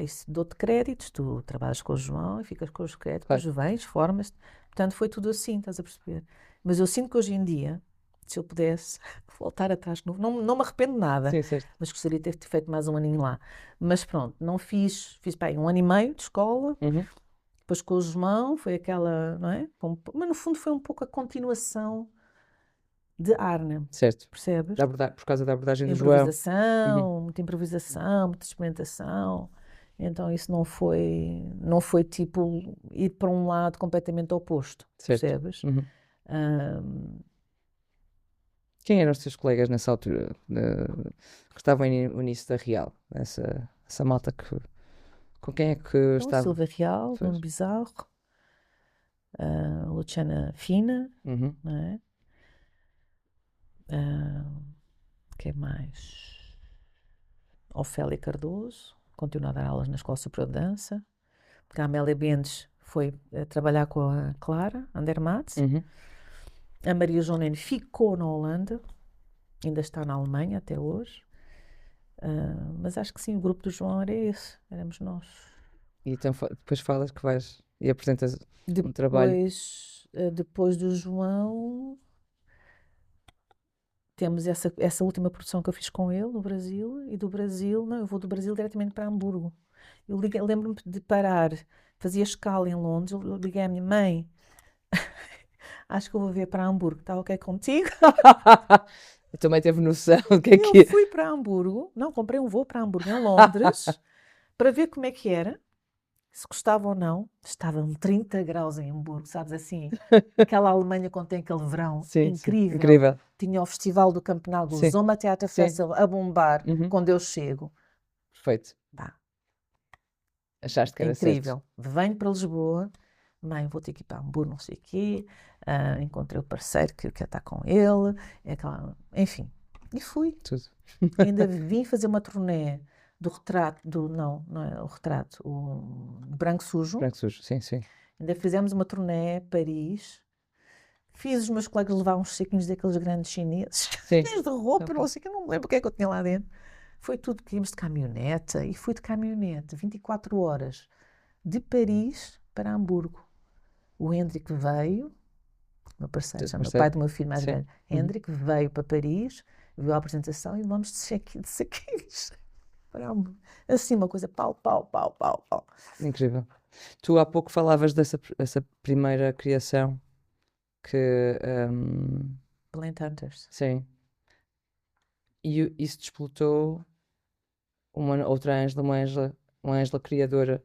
Isso dou-te créditos, tu trabalhas com o João e ficas com os créditos, Claro. depois vens, formas-te. Portanto, foi tudo assim, estás a perceber? Mas eu sinto que hoje em dia, se eu pudesse voltar atrás de novo, não me arrependo de nada, Sim, certo. mas gostaria de ter feito mais um aninho lá. Mas pronto, não fiz pá, 1 ano e meio de escola, Uhum. depois com o João, foi aquela, não é? Mas no fundo foi um pouco a continuação de Arnhem, Certo. percebes? Por causa da abordagem do João. Improvisação, muita improvisação, muita experimentação. Então isso não foi tipo ir para um lado completamente oposto, Certo. percebes? Uhum. Ahm, Quem eram os teus colegas nessa altura que estavam no início da Real? Essa malta com quem é que então, estava? Silvia Real, Pois. Nuno Bizarro, Luciana Fina, Uhum. não é? Quem mais? Ofélia Cardoso, continua a dar aulas na Escola Superior de Dança. Porque a Amélia Mendes foi trabalhar com a Clara Andermatt. Uhum. A Maria João Nene ficou na Holanda, ainda está na Alemanha até hoje. Mas acho que sim, o grupo do João era esse, éramos nós. E então depois falas que vais e apresentas um trabalho. Depois do João, temos essa última produção que eu fiz com ele no Brasil, e do Brasil, não, eu vou do Brasil diretamente para Hamburgo. Lembro-me de parar, fazia escala em Londres, eu liguei à minha mãe, acho que eu vou ver para Hamburgo, está ok contigo? Eu também teve noção do que é Eu que fui para Hamburgo, não, comprei um voo para Hamburgo, em Londres, para ver como é que era, se gostava ou não. Estavam 30 graus em Hamburgo, sabes assim? Aquela Alemanha quando tem aquele verão Sim, incrível. incrível. Tinha o Festival do Campo Nagel, o Sim. Zoma Theater Sim. Festival a bombar Uhum. quando eu chego. Perfeito. Pá, Achaste que era incrível. Venho para Lisboa, mãe, vou ter que ir para Hamburgo, não sei o quê. Encontrei o parceiro que quer estar com ele, enfim. E fui. certo? Tudo. Ainda vim fazer uma turnê do retrato, não é o retrato, o Branco Sujo. Branco sujo, sim. Ainda fizemos uma turnê Paris. Fiz os meus colegas levar uns saquinhos daqueles grandes chineses. Sim. Cheios de roupa, não sei o que, não me lembro o que é que eu tinha lá dentro. Foi tudo que íamos de caminhonete, e fui de caminhonete 24 horas de Paris para Hamburgo. O Hendrik veio, meu parceiro, o pai do meu filho mais Sim. velho. Hendrik veio para Paris, viu a apresentação e vamos de saquinhos para Hamburgo. Assim, uma coisa pau. Incrível. Tu há pouco falavas dessa primeira criação que Plant Hunters. sim. E isso despoltou uma outra Ângela, uma Ângela criadora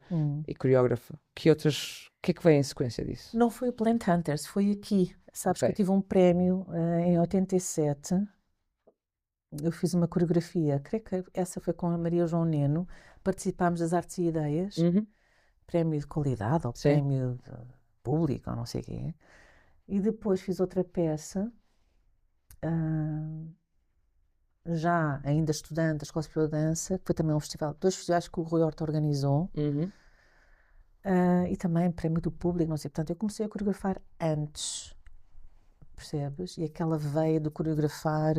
e coreógrafa. O que é que vem em sequência disso? Não foi o Plant Hunters, foi aqui. Sabes que eu tive um prémio em 87. Eu fiz uma coreografia, creio que essa foi com a Maria João Neno. Participámos das Artes e Ideias, prémio de qualidade ou prémio de público, ou não sei o quê. E depois fiz outra peça, já ainda estudante da Escola Superior de Dança, que foi também um festival, 2 festivais que o Rui Horta organizou. E também prémio do público, não sei. Portanto, eu comecei a coreografar antes, percebes? E aquela veia de coreografar.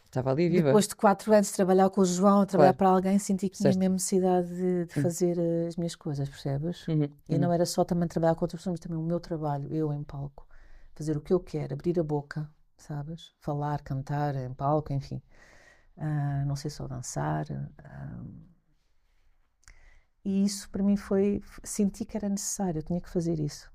Estava ali viva. Depois de 4 anos de trabalhar com o João, a trabalhar Claro. para alguém, senti que tinha Certo. mesmo necessidade de fazer as minhas coisas, percebes? Uhum, E não era só também trabalhar com outras pessoas, mas também o meu trabalho, eu em palco. Fazer o que eu quero, abrir a boca, sabes? Falar, cantar em palco, enfim. Não sei só dançar. E isso para mim senti que era necessário, eu tinha que fazer isso.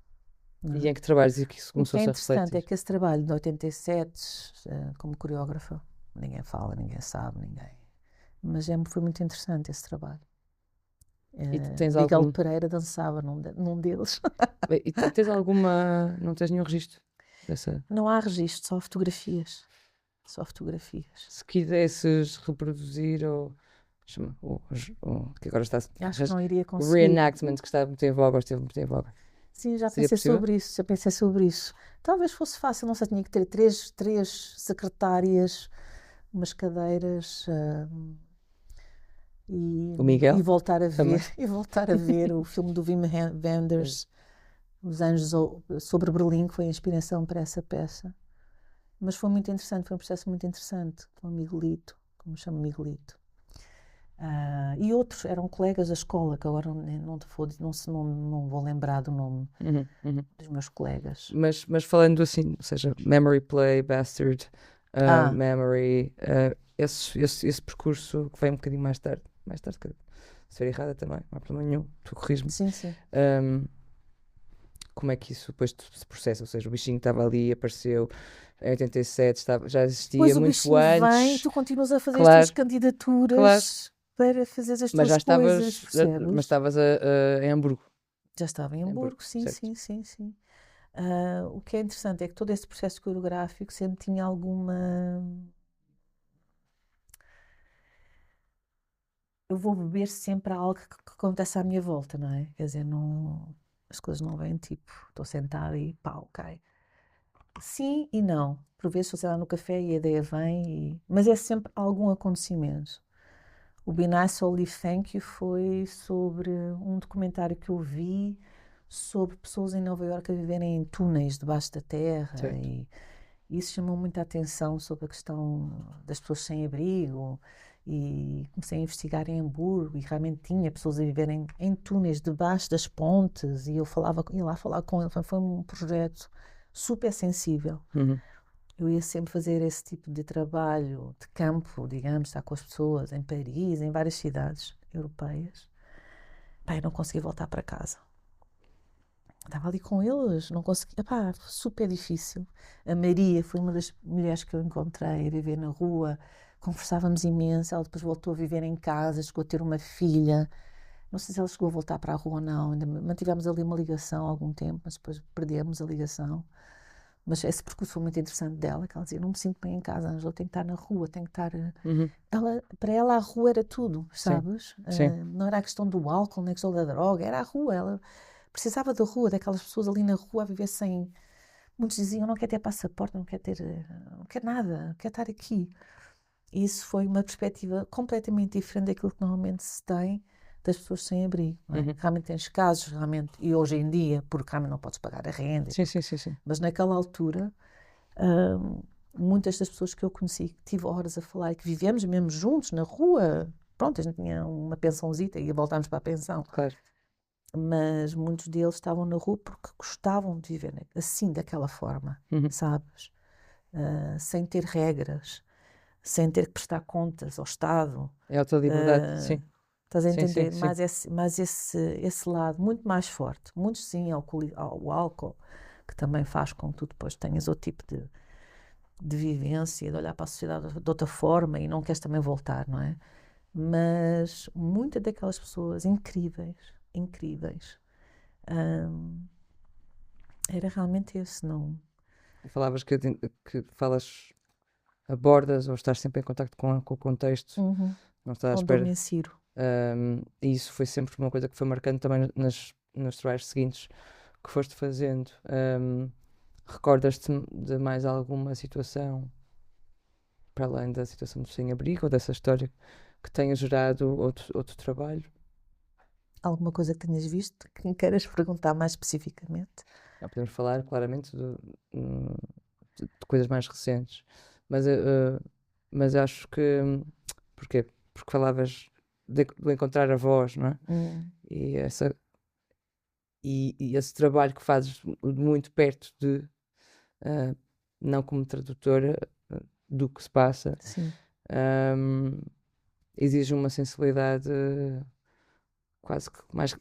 não é? E em que trabalhos é que isso O que começou-se é a interessante é refletir? que esse trabalho de 87, como coreógrafa, ninguém fala, ninguém sabe, ninguém. Mas foi muito interessante esse trabalho. E tens Miguel algum... Pereira dançava num deles. E tens alguma... Não tens nenhum registro dessa... Não há registro, só fotografias. Só fotografias. Se quisesses reproduzir ou... que agora está... Acho que não iria O conseguir. reenactment que está muito em voga, ou esteve muito em voga. Sim, já Seria pensei possível? sobre isso, já pensei sobre isso. Talvez fosse fácil, não sei, tinha que ter três secretárias, umas cadeiras, O Miguel e voltar a também. ver, e voltar a ver o filme do Wim Wenders, Os Anjos sobre Berlim, que foi a inspiração para essa peça. Mas foi muito interessante, foi um processo muito interessante, com o Miguelito, como chamo Miguelito. E outros eram colegas da escola, que agora não vou lembrar do nome dos meus colegas. Mas falando assim, ou seja, Memory Play, Bastard, Memory, esse percurso que vem um bocadinho mais tarde, que se for errada também, não há problema nenhum, tu corriges-me. Sim, sim. Como é que isso depois se processa? Ou seja, o bichinho estava ali, apareceu em 87, já existia Depois o muito bichinho antes. vem, tu continuas a fazer as Claro, tuas candidaturas para fazer as mas tuas coisas, percebes? mas estavas em Hamburgo. Já estava em Hamburgo, sim, certo. sim, sim, sim. O que é interessante é que todo esse processo coreográfico sempre tinha alguma... Eu vou beber sempre a algo que acontece à minha volta, não é? Quer dizer, não... as coisas não vêm tipo, estou sentada e pau, cai. Sim e não. Por vezes estou sentada no café e a ideia vem, mas é sempre algum acontecimento. O Be Nice or Leave Thank You foi sobre um documentário que eu vi sobre pessoas em Nova Iorque a viverem em túneis debaixo da terra e isso chamou muita atenção sobre a questão das pessoas sem abrigo e comecei a investigar em Hamburgo e realmente tinha pessoas a viverem em túneis debaixo das pontes e eu ia lá falar com ele, foi um projeto super sensível. Eu ia sempre fazer esse tipo de trabalho de campo, digamos, estar com as pessoas em Paris, em várias cidades europeias. Pá, eu não conseguia voltar para casa. Estava ali com eles, não conseguia. Pá, super difícil. A Maria foi uma das mulheres que eu encontrei a viver na rua. Conversávamos imenso. Ela depois voltou a viver em casa, chegou a ter uma filha. Não sei se ela chegou a voltar para a rua ou não. Ainda mantivemos ali uma ligação há algum tempo, mas depois perdemos a ligação. Mas esse percurso foi muito interessante dela, que ela dizia, não me sinto bem em casa, Ângela, tenho que estar na rua, tenho que estar... Para ela a rua era tudo, sabes? Sim. Não era a questão do álcool, nem a questão da droga, era a rua, ela precisava da rua, daquelas pessoas ali na rua a viver sem... Muitos diziam, não quer ter passaporte, não quer nada, quer estar aqui. E isso foi uma perspectiva completamente diferente daquilo que normalmente se tem das pessoas sem abrigo. Não é? Realmente tens casos, realmente, e hoje em dia, porque realmente não podes pagar a renda. Sim. Mas naquela altura, muitas das pessoas que eu conheci, que tive horas a falar e que vivemos mesmo juntos na rua, pronto, a gente tinha uma pensãozita e voltámos para a pensão. Claro. Mas muitos deles estavam na rua porque gostavam de viver assim, daquela forma, sabes? Sem ter regras, sem ter que prestar contas ao Estado. É a tua liberdade, sim. Estás a entender? Sim. Mas esse lado muito mais forte. Muitos sim ao álcool, que também faz com que tu depois tenhas outro tipo de vivência, de olhar para a sociedade de outra forma e não queres também voltar, não é? Mas muitas daquelas pessoas incríveis, era realmente esse, não... Falavas que abordas ou estás sempre em contacto com o contexto, não estás à espera. Onde eu me insiro. E isso foi sempre uma coisa que foi marcando também nos trabalhos seguintes que foste fazendo. Recordas-te de mais alguma situação, para além da situação do sem-abrigo ou dessa história, que tenha gerado outro trabalho? Alguma coisa que tenhas visto que me queiras perguntar mais especificamente? Não podemos falar claramente de coisas mais recentes, mas, mas acho que. Porquê? Porque falavas do encontrar a voz, não é? E, e esse trabalho que fazes muito perto de, não como tradutora, do que se passa, Sim. exige uma sensibilidade quase que mais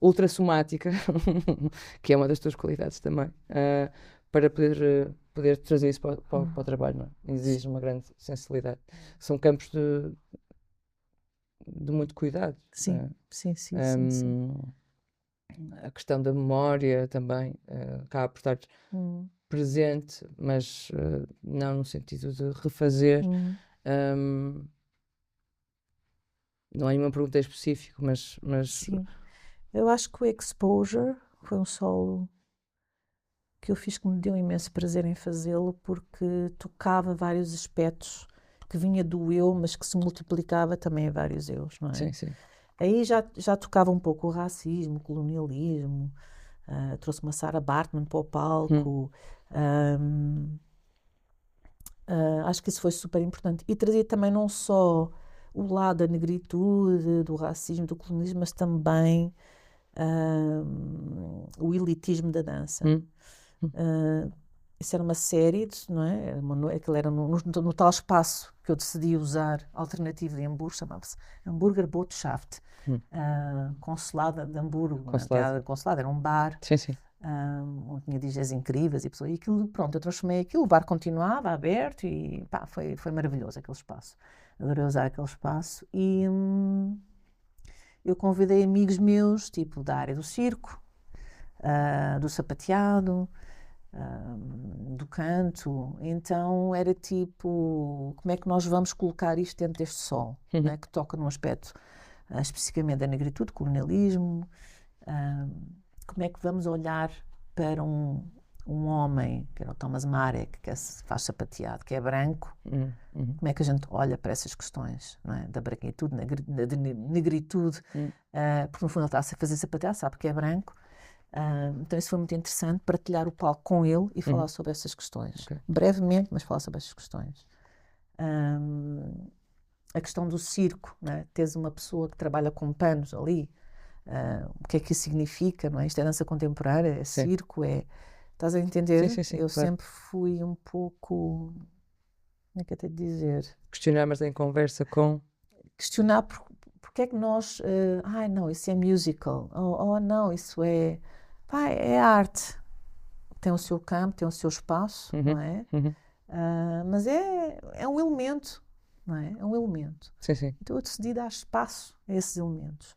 ultrassomática, que é uma das tuas qualidades também, para poder trazer isso para o trabalho, não é? Exige uma grande sensibilidade. São campos de muito cuidado. Sim, sim. A questão da memória também acaba por estar presente, mas não no sentido de refazer. Não há nenhuma pergunta específica, mas Sim. Eu acho que o Exposure foi um solo que eu fiz que me deu imenso prazer em fazê-lo, porque tocava vários aspectos que vinha do eu, mas que se multiplicava também em vários eus, não é? sim. Aí já tocava um pouco o racismo, o colonialismo, trouxe uma Sarah Bartman para o palco. Acho que isso foi super importante. E trazia também não só o lado da negritude, do racismo, do colonialismo, mas também o elitismo da dança. Isso era uma série, não é? Aquilo era no tal espaço que eu decidi usar, alternativo de Hamburgo, chamava-se Hamburger Botschaft, Consulado de Hamburgo. Consulado era um bar. Sim. Onde tinha DJs incríveis e pessoas. E aquilo, pronto, eu transformei aquilo, o bar continuava aberto e pá, foi maravilhoso aquele espaço. Adorei usar aquele espaço e eu convidei amigos meus, tipo da área do circo, do sapateado, do canto. Então era tipo, como é que nós vamos colocar isto dentro deste som, né, que toca num aspecto especificamente da negritude, colonialismo. Como é que vamos olhar para um homem, que era o Thomas Marek, que faz sapateado, que é branco, como é que a gente olha para essas questões, não é? Da branquitude, da negritude, porque no fundo ele está a fazer sapateado, sabe que é branco. Então isso foi muito interessante, partilhar o palco com ele e falar sobre essas questões. Okay. Brevemente, mas falar sobre essas questões. A questão do circo, não é? Teres uma pessoa que trabalha com panos ali, o que é que isso significa, não é? Isto é dança contemporânea, é circo, estás a entender? Sim, eu claro. sempre fui um pouco, como é que é de dizer? Questionar, mas em conversa com... Questionar porque é que nós, não, isso é musical, não, isso é, pá, é arte. Tem o seu campo, tem o seu espaço, não é? Mas é um elemento, não é? É um elemento. Sim. Então eu decidi dar espaço a esses elementos.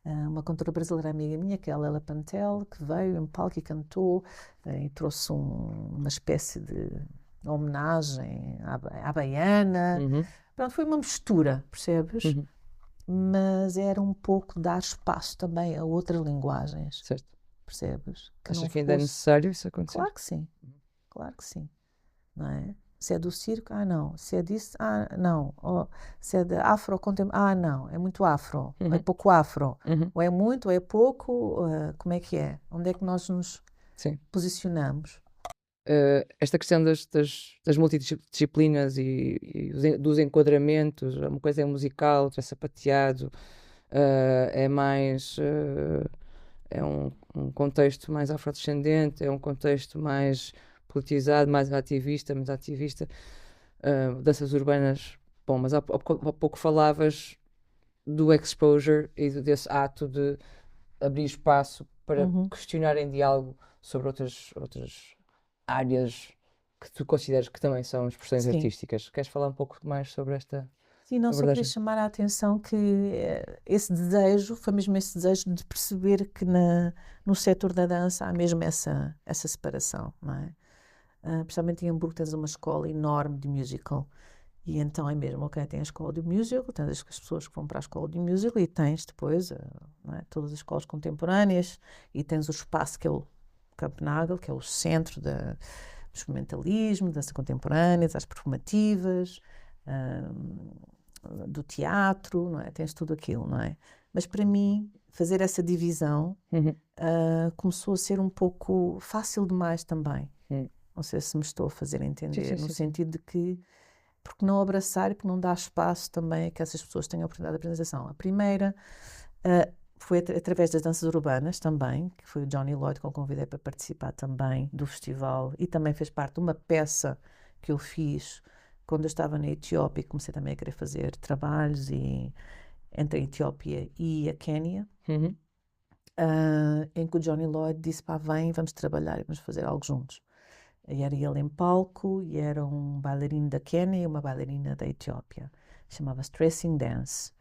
Uma cantora brasileira amiga minha, que é a Lela Pantel, que veio em palco e cantou e trouxe uma espécie de homenagem à baiana. Pronto, foi uma mistura, percebes? Mas era um pouco dar espaço também a outras linguagens. Certo. Percebes? Achas que ainda é necessário isso acontecer? Claro que sim. Claro que sim. Não é? Se é do circo, não. Se é disso, não. Se é de afro contemporâneo, não. É muito afro. É pouco afro. Ou é muito, ou é pouco. Como é que é? Onde é que nós nos posicionamos? Esta questão das multidisciplinas e dos enquadramentos, uma coisa é musical, outra é sapateado, é mais... é um contexto mais afrodescendente, é um contexto mais politizado, mais ativista, danças urbanas. Bom, mas há pouco falavas do exposure e desse ato de abrir espaço para questionar em diálogo sobre outras áreas que tu consideras que também são expressões artísticas. Queres falar um pouco mais sobre esta Sim, não só queria chamar a atenção que esse desejo, foi mesmo esse desejo de perceber que no setor da dança há mesmo essa separação, não é? Principalmente em Hamburgo tens uma escola enorme de musical e então é mesmo, ok, tem a escola de musical, tens as pessoas que vão para a escola de musical e tens depois não é, todas as escolas contemporâneas e tens o espaço que é o Kampnagel, que é o centro do experimentalismo, dança contemporânea, das performativas, do teatro, não é? Tens tudo aquilo, não é? Mas para mim fazer essa divisão começou a ser um pouco fácil demais também. Não sei se me estou a fazer entender, no sentido de que, porque não abraçar e porque não dar espaço também a que essas pessoas tenham a oportunidade de apresentação. A primeira foi através das danças urbanas também, que foi o Johnny Lloyd que eu convidei para participar também do festival e também fez parte de uma peça que eu fiz quando eu estava na Etiópia, comecei também a querer fazer trabalhos entre a Etiópia e a Quénia, em que o Johnny Lloyd disse, pá, vem, vamos trabalhar e vamos fazer algo juntos. E era ele em palco, e era um bailarino da Quénia e uma bailarina da Etiópia. Chamava-se Tracing Dance,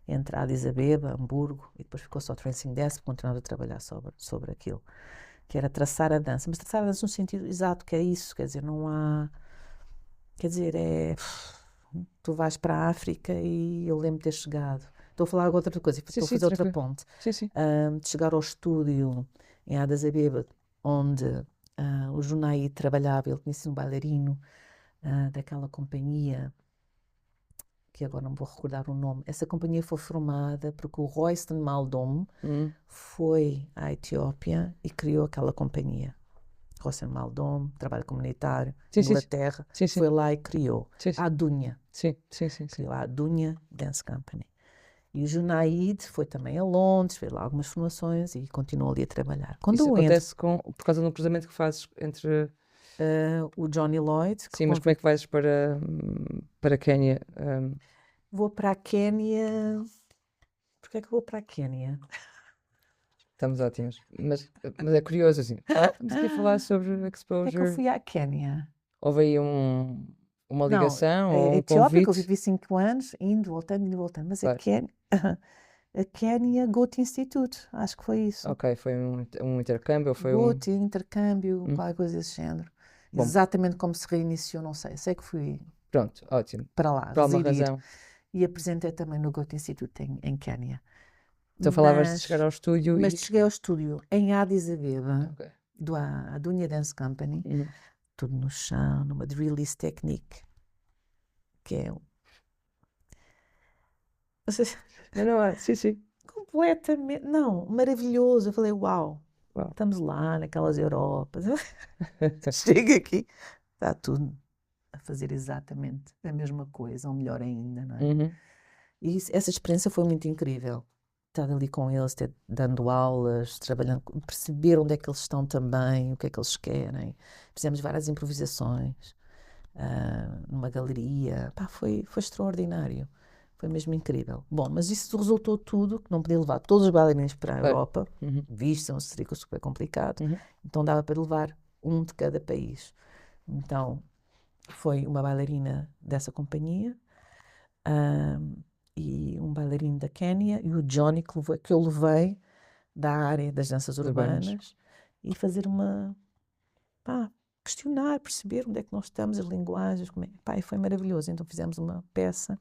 entre Addis Abeba, Hamburgo, e depois ficou só Tracing Dance, porque continuava a trabalhar sobre aquilo, que era traçar a dança. Mas traçar a dança no sentido exato, que é isso, quer dizer, não há... Quer dizer, tu vais para a África e eu lembro de ter chegado. Estou a falar agora outra coisa, estou a fazer outra ponte. De chegar ao estúdio em Addis Abeba, onde o Junai trabalhava, ele tinha sido um bailarino daquela companhia, que agora não vou recordar o nome. Essa companhia foi formada porque o Royston Maldon foi à Etiópia e criou aquela companhia. Royston Maldon, trabalho comunitário, Inglaterra, foi lá e criou a Adunya. Criou a Adunya Dance Company. E o Junaid foi também a Londres, fez lá algumas formações e continuou ali a trabalhar. Quando isso acontece por causa do cruzamento que fazes entre... o Johnny Lloyd. Sim, mas como é que vais para a Quénia? Vou para a Quénia... Porquê é que eu vou para a Quénia? Estamos ótimos. Mas é curioso, assim. Estamos aqui a falar sobre exposure. Porquê é que eu fui à Quénia? Houve aí uma ligação ou um Etiópia, convite? que eu vivi 5 anos, indo, voltando. Mas claro. A Quénia Goethe Institute, acho que foi isso. Ok, foi um intercâmbio? Foi Goethe, intercâmbio, qualquer coisa desse género. Bom, exatamente como se reiniciou, não sei. Sei que fui pronto, ótimo. Para lá, por alguma razão. E apresentei também no Goethe Institute em Quénia. Então falavas de chegar ao estúdio Mas cheguei ao estúdio em Addis Abeba, do Adunya Dance Company, tudo no chão, numa release technique, que é sim. Completamente, não, maravilhoso. Eu falei, uau, estamos lá naquelas Europas. Chega aqui, está tudo a fazer exatamente a mesma coisa, ou melhor ainda, não é? E essa experiência foi muito incrível. Estar ali com eles, dando aulas, trabalhando, perceber onde é que eles estão também, o que é que eles querem. Fizemos várias improvisações numa galeria. Pá, foi extraordinário. Foi mesmo incrível. Bom, mas isso resultou tudo, que não podia levar todos os bailarinos para a Europa, visto, seria super complicado. Então dava para levar um de cada país. Então foi uma bailarina dessa companhia e um bailarino da Quénia e o Johnny que eu levei da área das danças urbanas e fazer questionar, perceber onde é que nós estamos, as linguagens, e foi maravilhoso. Então fizemos uma peça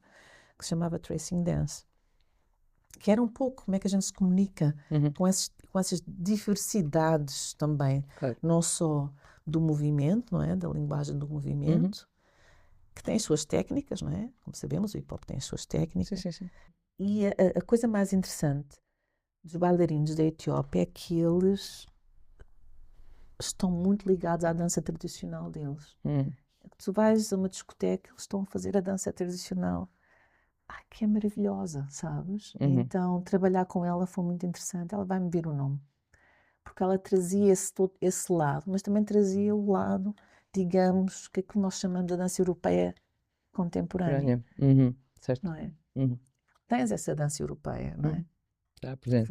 que se chamava Tracing Dance, que era um pouco como é que a gente se comunica com essas diversidades também, não só do movimento, não é? Da linguagem do movimento, que tem as suas técnicas, não é? Como sabemos, o hip-hop tem as suas técnicas. Sim. E a coisa mais interessante dos bailarinos da Etiópia é que eles estão muito ligados à dança tradicional deles. Tu vais a uma discoteca, eles estão a fazer a dança tradicional. Que é maravilhosa, sabes? Então, trabalhar com ela foi muito interessante. Ela vai-me vir o nome. Porque ela trazia esse lado, mas também trazia o lado, digamos, que é que nós chamamos de dança europeia contemporânea. Certo. Não é? Tens essa dança europeia, não é? Está presente.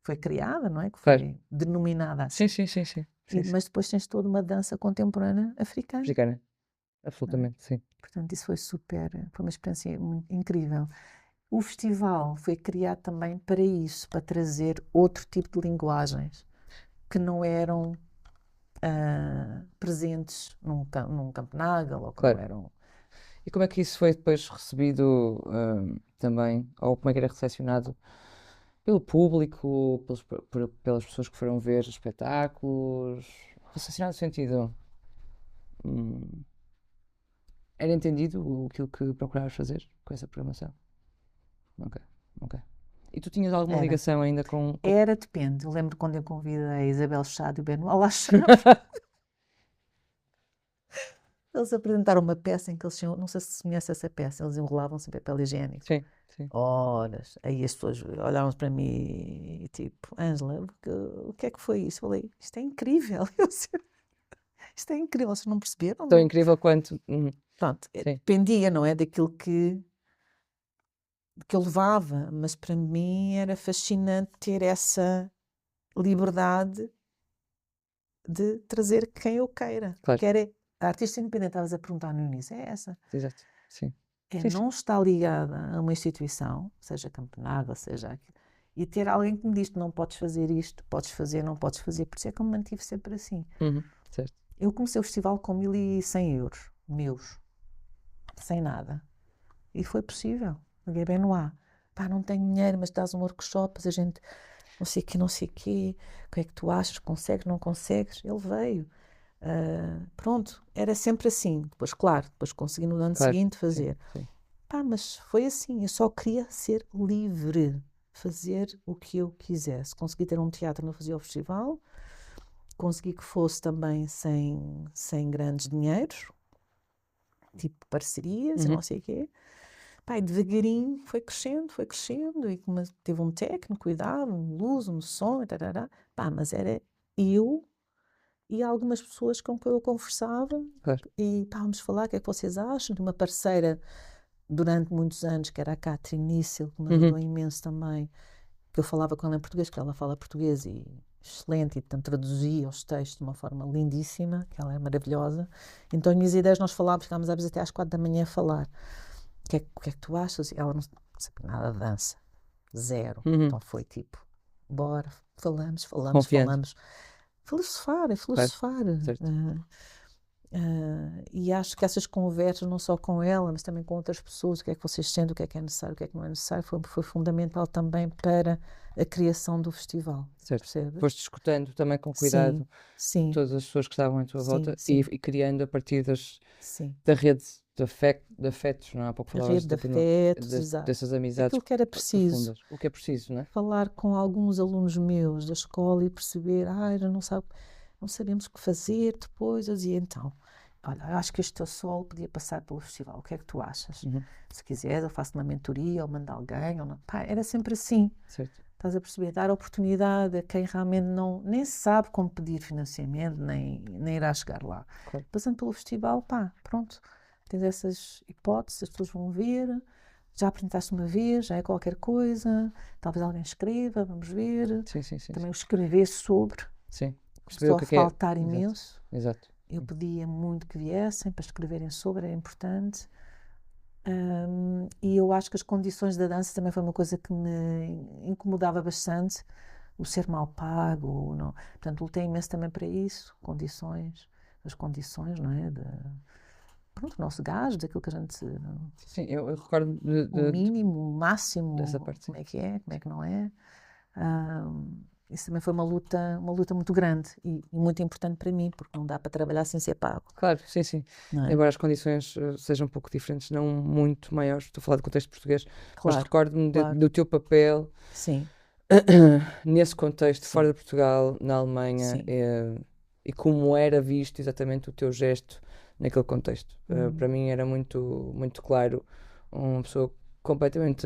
Foi criada, não é? Que foi denominada assim. Sim. Mas depois tens toda uma dança contemporânea africana. Absolutamente, sim. Portanto, isso foi uma experiência muito incrível. O festival foi criado também para isso, para trazer outro tipo de linguagens que não eram presentes num Campenagal ou que não eram... E como é que isso foi depois recebido também, ou como é que era recepcionado pelo público, pelas pessoas que foram ver os espetáculos? Recepcionado no sentido... era entendido aquilo que procuravas fazer com essa programação? Ok. E tu tinhas alguma ligação ainda com... Depende. Eu lembro quando eu convidei a Isabel Chade e o Benoît Lachance. Eles apresentaram uma peça em que eles tinham, não sei se conhece essa peça, eles enrolavam-se em papel higiênico. Sim. Horas. Aí as pessoas olhavam para mim e tipo, Ângela, o que é que foi isso? Eu falei, isto é incrível. Isto é incrível, vocês não perceberam? Tão incrível quanto... Pronto, Sim. dependia, não é, daquilo que eu levava, mas para mim era fascinante ter essa liberdade de trazer quem eu queira. Claro. Que era a artista independente, estavas a perguntar no início, é essa. Exato, sim. Não estar ligada a uma instituição, seja Campenaga, seja aquilo, e ter alguém que me diz, não podes fazer isto, podes fazer, não podes fazer, por isso é que eu me mantive sempre assim. Certo. Eu comecei o festival com 1.100 euros, meus, sem nada. E foi possível. Liguei bem no ar. Pá, não tenho dinheiro, mas dás um workshop, a gente, não sei o quê, o que é que tu achas, consegues, não consegues? Ele veio. Pronto, era sempre assim. Depois, claro, depois consegui no ano seguinte fazer. Sim. Pá, mas foi assim, eu só queria ser livre, fazer o que eu quisesse. Consegui ter um teatro, não fazia o festival, consegui que fosse também sem grandes dinheiros, tipo parcerias e não sei o quê. Pá, e devagarinho foi crescendo, e teve um técnico, cuidado, luz, som, e tarará. Pá, mas era eu e algumas pessoas com quem eu conversava, Claro. e pá, vamos falar, o que é que vocês acham? De uma parceira durante muitos anos, que era a Catherine Nissel, que me ajudou imenso também, que eu falava com ela em português, que ela fala português e excelente, e portanto traduzia os textos de uma forma lindíssima, que ela é maravilhosa. Então as minhas ideias nós falávamos, ficámos às vezes até às 4 da manhã a falar. O que é que tu achas? Ela não sabia nada de dança, zero. Então foi tipo, bora, falamos. Confiante. Filosofar. Certo. E acho que essas conversas, não só com ela, mas também com outras pessoas, o que é que vocês sentem, o que é necessário, o que é que não é necessário, foi fundamental também para a criação do festival. Certo. Percebes? Foste escutando também com cuidado Sim. todas as pessoas que estavam à tua volta e criando a partir da rede de afetos, não é? Há pouco falavas rede de afetos, exato. dessas amizades Aquilo que era preciso. profundas. O que é preciso, não é? Falar com alguns alunos meus da escola e perceber, já não sabemos o que fazer depois. Eu dizia, então, olha, eu acho que este teu solo podia passar pelo festival, o que é que tu achas? Se quiseres, eu faço uma mentoria ou mando alguém. Ou não. Pá, era sempre assim. Certo. Estás a perceber? Dar oportunidade a quem realmente nem sabe como pedir financiamento, nem irá chegar lá. Claro. Passando pelo festival, pá, pronto. Tens essas hipóteses, as pessoas vão ver. Já apresentaste uma vez, já é qualquer coisa. Talvez alguém escreva, vamos ver. Sim. Também escrever sobre. Sim. Começou a faltar imenso. Exato. Eu pedia muito que viessem para escreverem sobre, era importante. E eu acho que as condições da dança também foi uma coisa que me incomodava bastante, o ser mal pago, não. Portanto, lutei imenso também para isso, as condições, não é? Pronto, o nosso gasto, daquilo que a gente... Sim, eu recordo o mínimo, o máximo, dessa parte, como é que é, como é que não é. Isso também foi uma luta muito grande e muito importante para mim, porque não dá para trabalhar sem ser pago. Claro, sim. Não é? Embora as condições sejam um pouco diferentes, não muito maiores, estou a falar do contexto português, mas recordo-me do teu papel nesse contexto, fora de Portugal, na Alemanha, e como era visto exatamente o teu gesto naquele contexto. Para mim era muito, muito claro uma pessoa completamente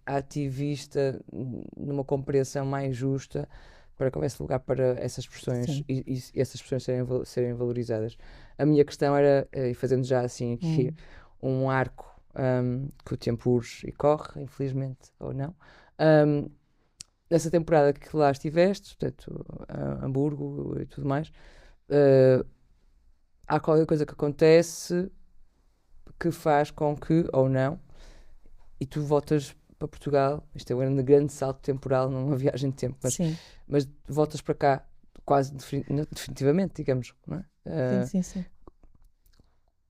ativista, numa compreensão mais justa, para que houvesse lugar para essas expressões e essas expressões serem valorizadas. A minha questão era, e fazendo já assim aqui um arco que o tempo urge e corre, infelizmente ou não, nessa temporada que lá estiveste, portanto, Hamburgo e tudo mais, há qualquer coisa que acontece que faz com que, ou não, e tu voltas para Portugal, isto é um grande salto temporal numa viagem de tempo, mas voltas para cá quase definitivamente, digamos, não é? Sim.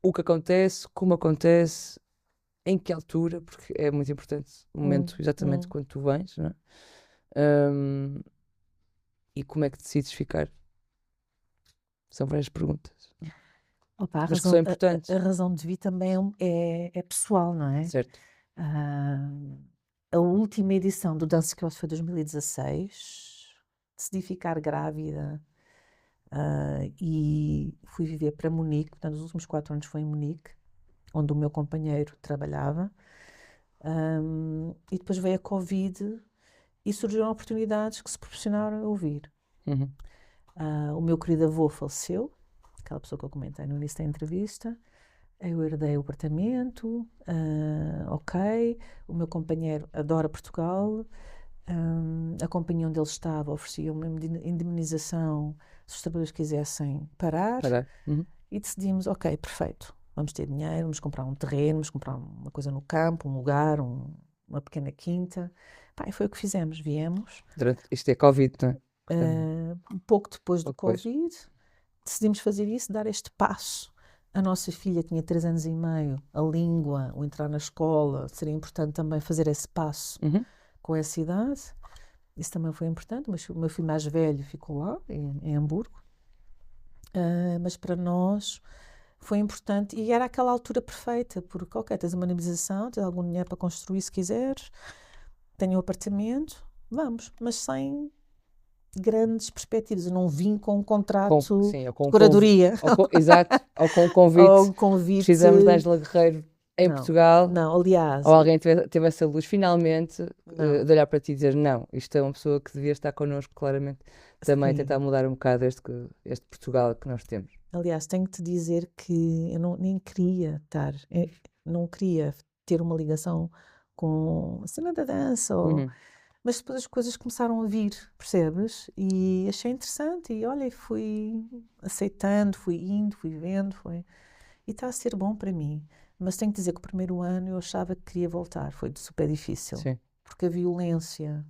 O que acontece, como acontece, em que altura, porque é muito importante o momento exatamente quando tu vens, não é? E como é que decides ficar? São várias perguntas. Opa, mas que são importantes. A razão de vir também é pessoal, não é? Certo. A última edição do Dance Cross foi 2016. Decidi ficar grávida e fui viver para Munique. Portanto, os últimos 4 anos foi em Munique, onde o meu companheiro trabalhava. E depois veio a Covid e surgiram oportunidades que se proporcionaram a eu vir. Uhum. O meu querido avô faleceu, aquela pessoa que eu comentei no início da entrevista. Eu herdei o apartamento, ok. O meu companheiro adora Portugal. A companhia onde ele estava oferecia uma indemnização se os trabalhadores quisessem parar. Uhum. E decidimos, ok, perfeito, vamos ter dinheiro, vamos comprar um terreno, vamos comprar uma coisa no campo, um lugar, uma pequena quinta. Pá, e foi o que fizemos, viemos. Isto é Covid, não é? Um pouco depois do Pouco depois. Covid, decidimos fazer isso, dar este passo. A nossa filha tinha 3 anos e meio, a língua, o entrar na escola, seria importante também fazer esse passo com essa idade. Isso também foi importante, mas o meu filho mais velho ficou lá, em Hamburgo. Mas para nós foi importante e era aquela altura perfeita, porque, ok, tens uma indemnização, tens algum dinheiro para construir se quiseres, tenho um apartamento, vamos, mas sem grandes perspectivas. Eu não vim com um contrato de curadoria. Exato, ou com um convite. Precisamos de Ângela Guerreiro em Portugal. Não, aliás. Ou alguém teve essa luz finalmente de olhar para ti e dizer não, isto é uma pessoa que devia estar connosco claramente, também tentar mudar um bocado este Portugal que nós temos. Aliás, tenho-te dizer que eu nem queria não queria ter uma ligação com a cena da dança, mas depois as coisas começaram a vir, percebes? E achei interessante e olha, fui aceitando, fui indo, fui vendo, e está a ser bom para mim. Mas tenho que dizer que o primeiro ano eu achava que queria voltar, foi super difícil. Sim. Porque a violência...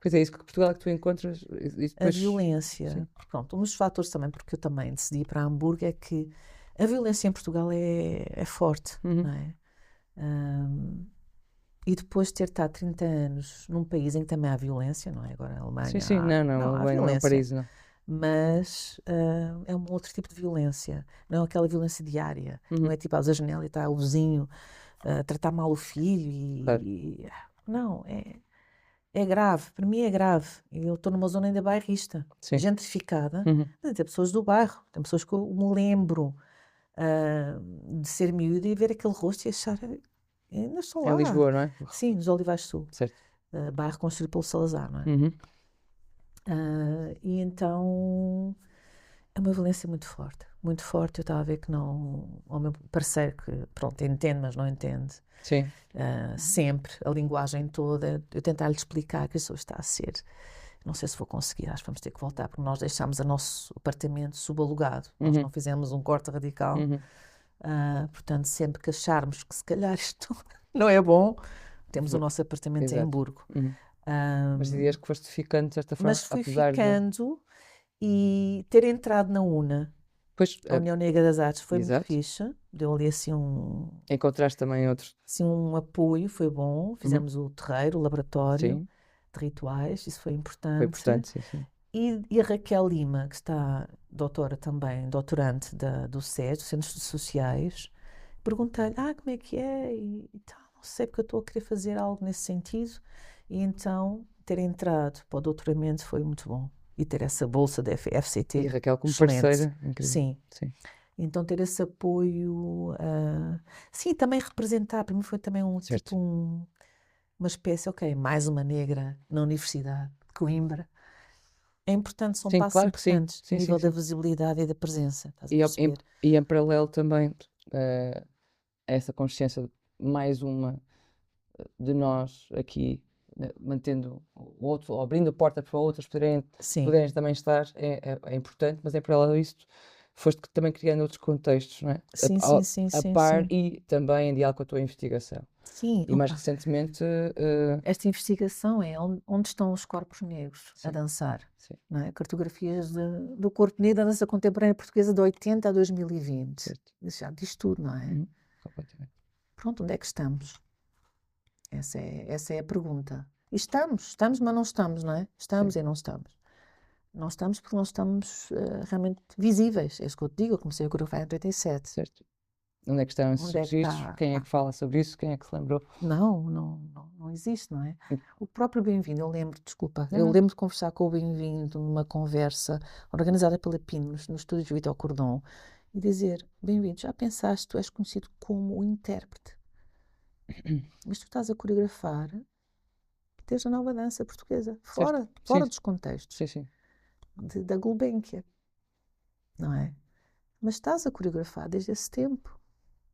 Pois é, isso que Portugal que tu encontras... Depois... A violência... Sim. Pronto, um dos fatores também, porque eu também decidi ir para Hamburgo, é que a violência em Portugal é forte, não é? E depois de ter estado 30 anos num país em que também há violência, não é? Agora a Alemanha... Sim, não há é violência. Paris, não. Mas é um outro tipo de violência, não é aquela violência diária, não é tipo a janela e está o vizinho a tratar mal o filho Claro. Não, é grave, para mim é grave. Eu estou numa zona ainda bairrista, gentrificada, tem pessoas do bairro, tem pessoas que eu me lembro de ser miúda e ver aquele rosto e achar, ainda estão lá. Em Lisboa, não é? Sim, nos Olivais Sul, certo. bairro construído pelo Salazar, não é? E então é uma violência muito forte, muito forte. Eu estava a ver que não, ao meu parceiro que, pronto, entende, mas não entende. Sim. Sempre, a linguagem toda, eu tentar-lhe explicar que isso está a ser, não sei se vou conseguir, acho que vamos ter que voltar, porque nós deixámos o nosso apartamento subalugado, nós não fizemos um corte radical, portanto, sempre que acharmos que se calhar isto não é bom, temos o nosso apartamento em Hamburgo. Mas dizias que foste ficando de certa forma, mas fui ficando e ter entrado na UNA, a União Negra das Artes, foi muito fixe, deu ali assim encontraste também outros... Assim, um apoio, foi bom, fizemos o terreiro, o laboratório de rituais, isso foi importante. Foi importante, sim. E a Raquel Lima, que está doutora também, doutorante do SES, do Centro de Estudos Sociais, perguntei-lhe, como é que é? E tal, não sei, porque eu estou a querer fazer algo nesse sentido. E então, ter entrado para o doutoramento foi muito bom. E ter essa bolsa da FCT. E a Raquel como excelente. parceira, incrível. Sim. Então, ter esse apoio... sim, também representar, para mim foi também uma espécie, mais uma negra na Universidade de Coimbra. É importante, são passos importantes a nível da visibilidade e da presença. Estás a perceber? E em paralelo também essa consciência, mais uma de nós aqui, mantendo o outro, ou abrindo a porta para outros poderem também estar, é importante, mas em paralelo a isto, foste também criando outros contextos, não é? A par e também em diálogo com a tua investigação. Sim. E mais recentemente... Esta investigação é onde estão os corpos negros a dançar. Não é? Cartografias do corpo negro da dança contemporânea portuguesa de 80 a 2020. Certo. Isso já diz tudo, não é? Completamente. Pronto, onde é que estamos? Essa é a pergunta. E estamos, mas não estamos, não é? Estamos e não estamos. Não estamos porque não estamos realmente visíveis. É isso que eu te digo. Eu comecei a coreografar em 87. Certo. Onde é que estão esses Onde é que registros? está? Quem é que fala sobre isso? Quem é que se lembrou? Não existe, não é? O próprio Bem-vindo, Não, eu não. lembro de conversar com o Bem-vindo numa conversa organizada pela PIN, no estúdio de Vitor Cordon, e dizer, Bem-vindo, já pensaste, tu és conhecido como o intérprete, mas tu estás a coreografar desde a nova dança portuguesa, Certo? fora Sim, dos contextos sim. da Gulbenkian, não é? Mas estás a coreografar desde esse tempo,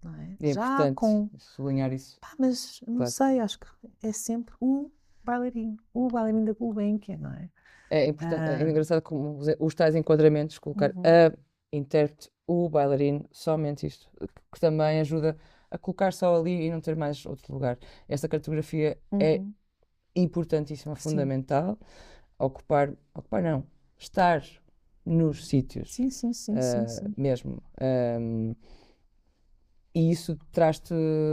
não é? E é Já importante com... sublinhar isso. Pá, mas não Claro. sei, acho que é sempre o bailarino da Gulbenkian, não é? É importante, é Ah, engraçado como os tais enquadramentos, colocar uhum, a intérprete, o bailarino, somente isto, que também ajuda a colocar só ali e não ter mais outro lugar. Esta cartografia é uhum. importantíssima, Sim, fundamental. Ocupar não, estar nos sítios sim. mesmo. E isso traz-te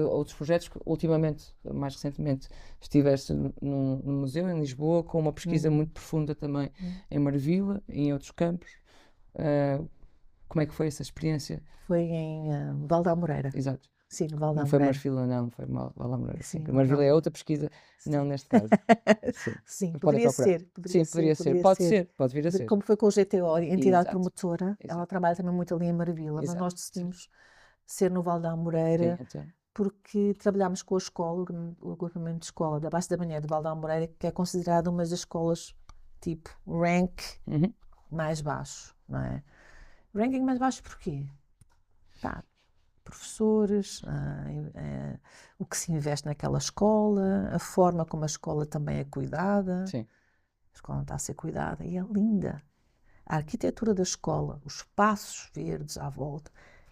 outros projetos que ultimamente, mais recentemente, estiveste num museu em Lisboa com uma pesquisa Uhum, muito profunda também uhum. em Marvila e em outros campos. Uh, Como é que foi essa experiência? Foi em Val da Moreira. Exato. Sim, no Val Não da foi Moreira. Marfila, não, foi Valamoreira. Sim, Sim, porque Val da Marvila é Moreira. outra pesquisa, não Sim. neste caso. Sim. Sim, Mas podem procurar. Sim, poderia ser. Pode ser. ser, pode vir a ser. Como foi com o GTO, a entidade Exato. promotora, ela Exato. trabalha também muito ali em Marvila, mas nós Exato. Sim. decidimos ser no Val da Sim, Moreira então. porque trabalhámos com a escola, o agrupamento de escola da Baixa da Banheira de Val da Moreira, que é considerada uma das escolas tipo rank Uhum. mais baixo, não é? Ranking mais baixo porquê? Pá, professores, o que se investe naquela escola, a forma como a escola também é cuidada. Sim. A escola não está a ser cuidada e é linda. A arquitetura da escola, os espaços verdes à volta,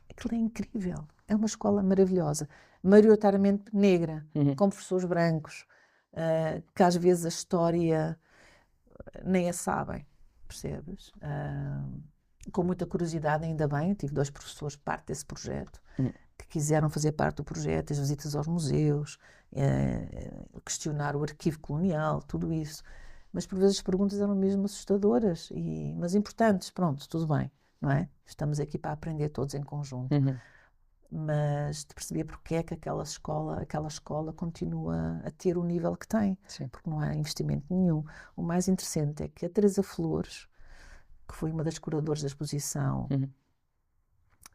aquilo é incrível. É uma escola maravilhosa, maioritariamente negra, Uhum. com professores brancos, que às vezes a história nem a sabem, percebes? Com muita curiosidade, ainda bem, tive 2 professores parte desse projeto, Uhum. que quiseram fazer parte do projeto, as visitas aos museus, questionar o arquivo colonial, tudo isso. Mas por vezes as perguntas eram mesmo assustadoras, mas importantes, pronto, tudo bem, não é? Estamos aqui para aprender todos em conjunto. Uhum. Mas de perceber porque é que aquela escola continua a ter o nível que tem, Sim. porque não há investimento nenhum. O mais interessante é que a Teresa Flores, que foi uma das curadoras da exposição Uhum.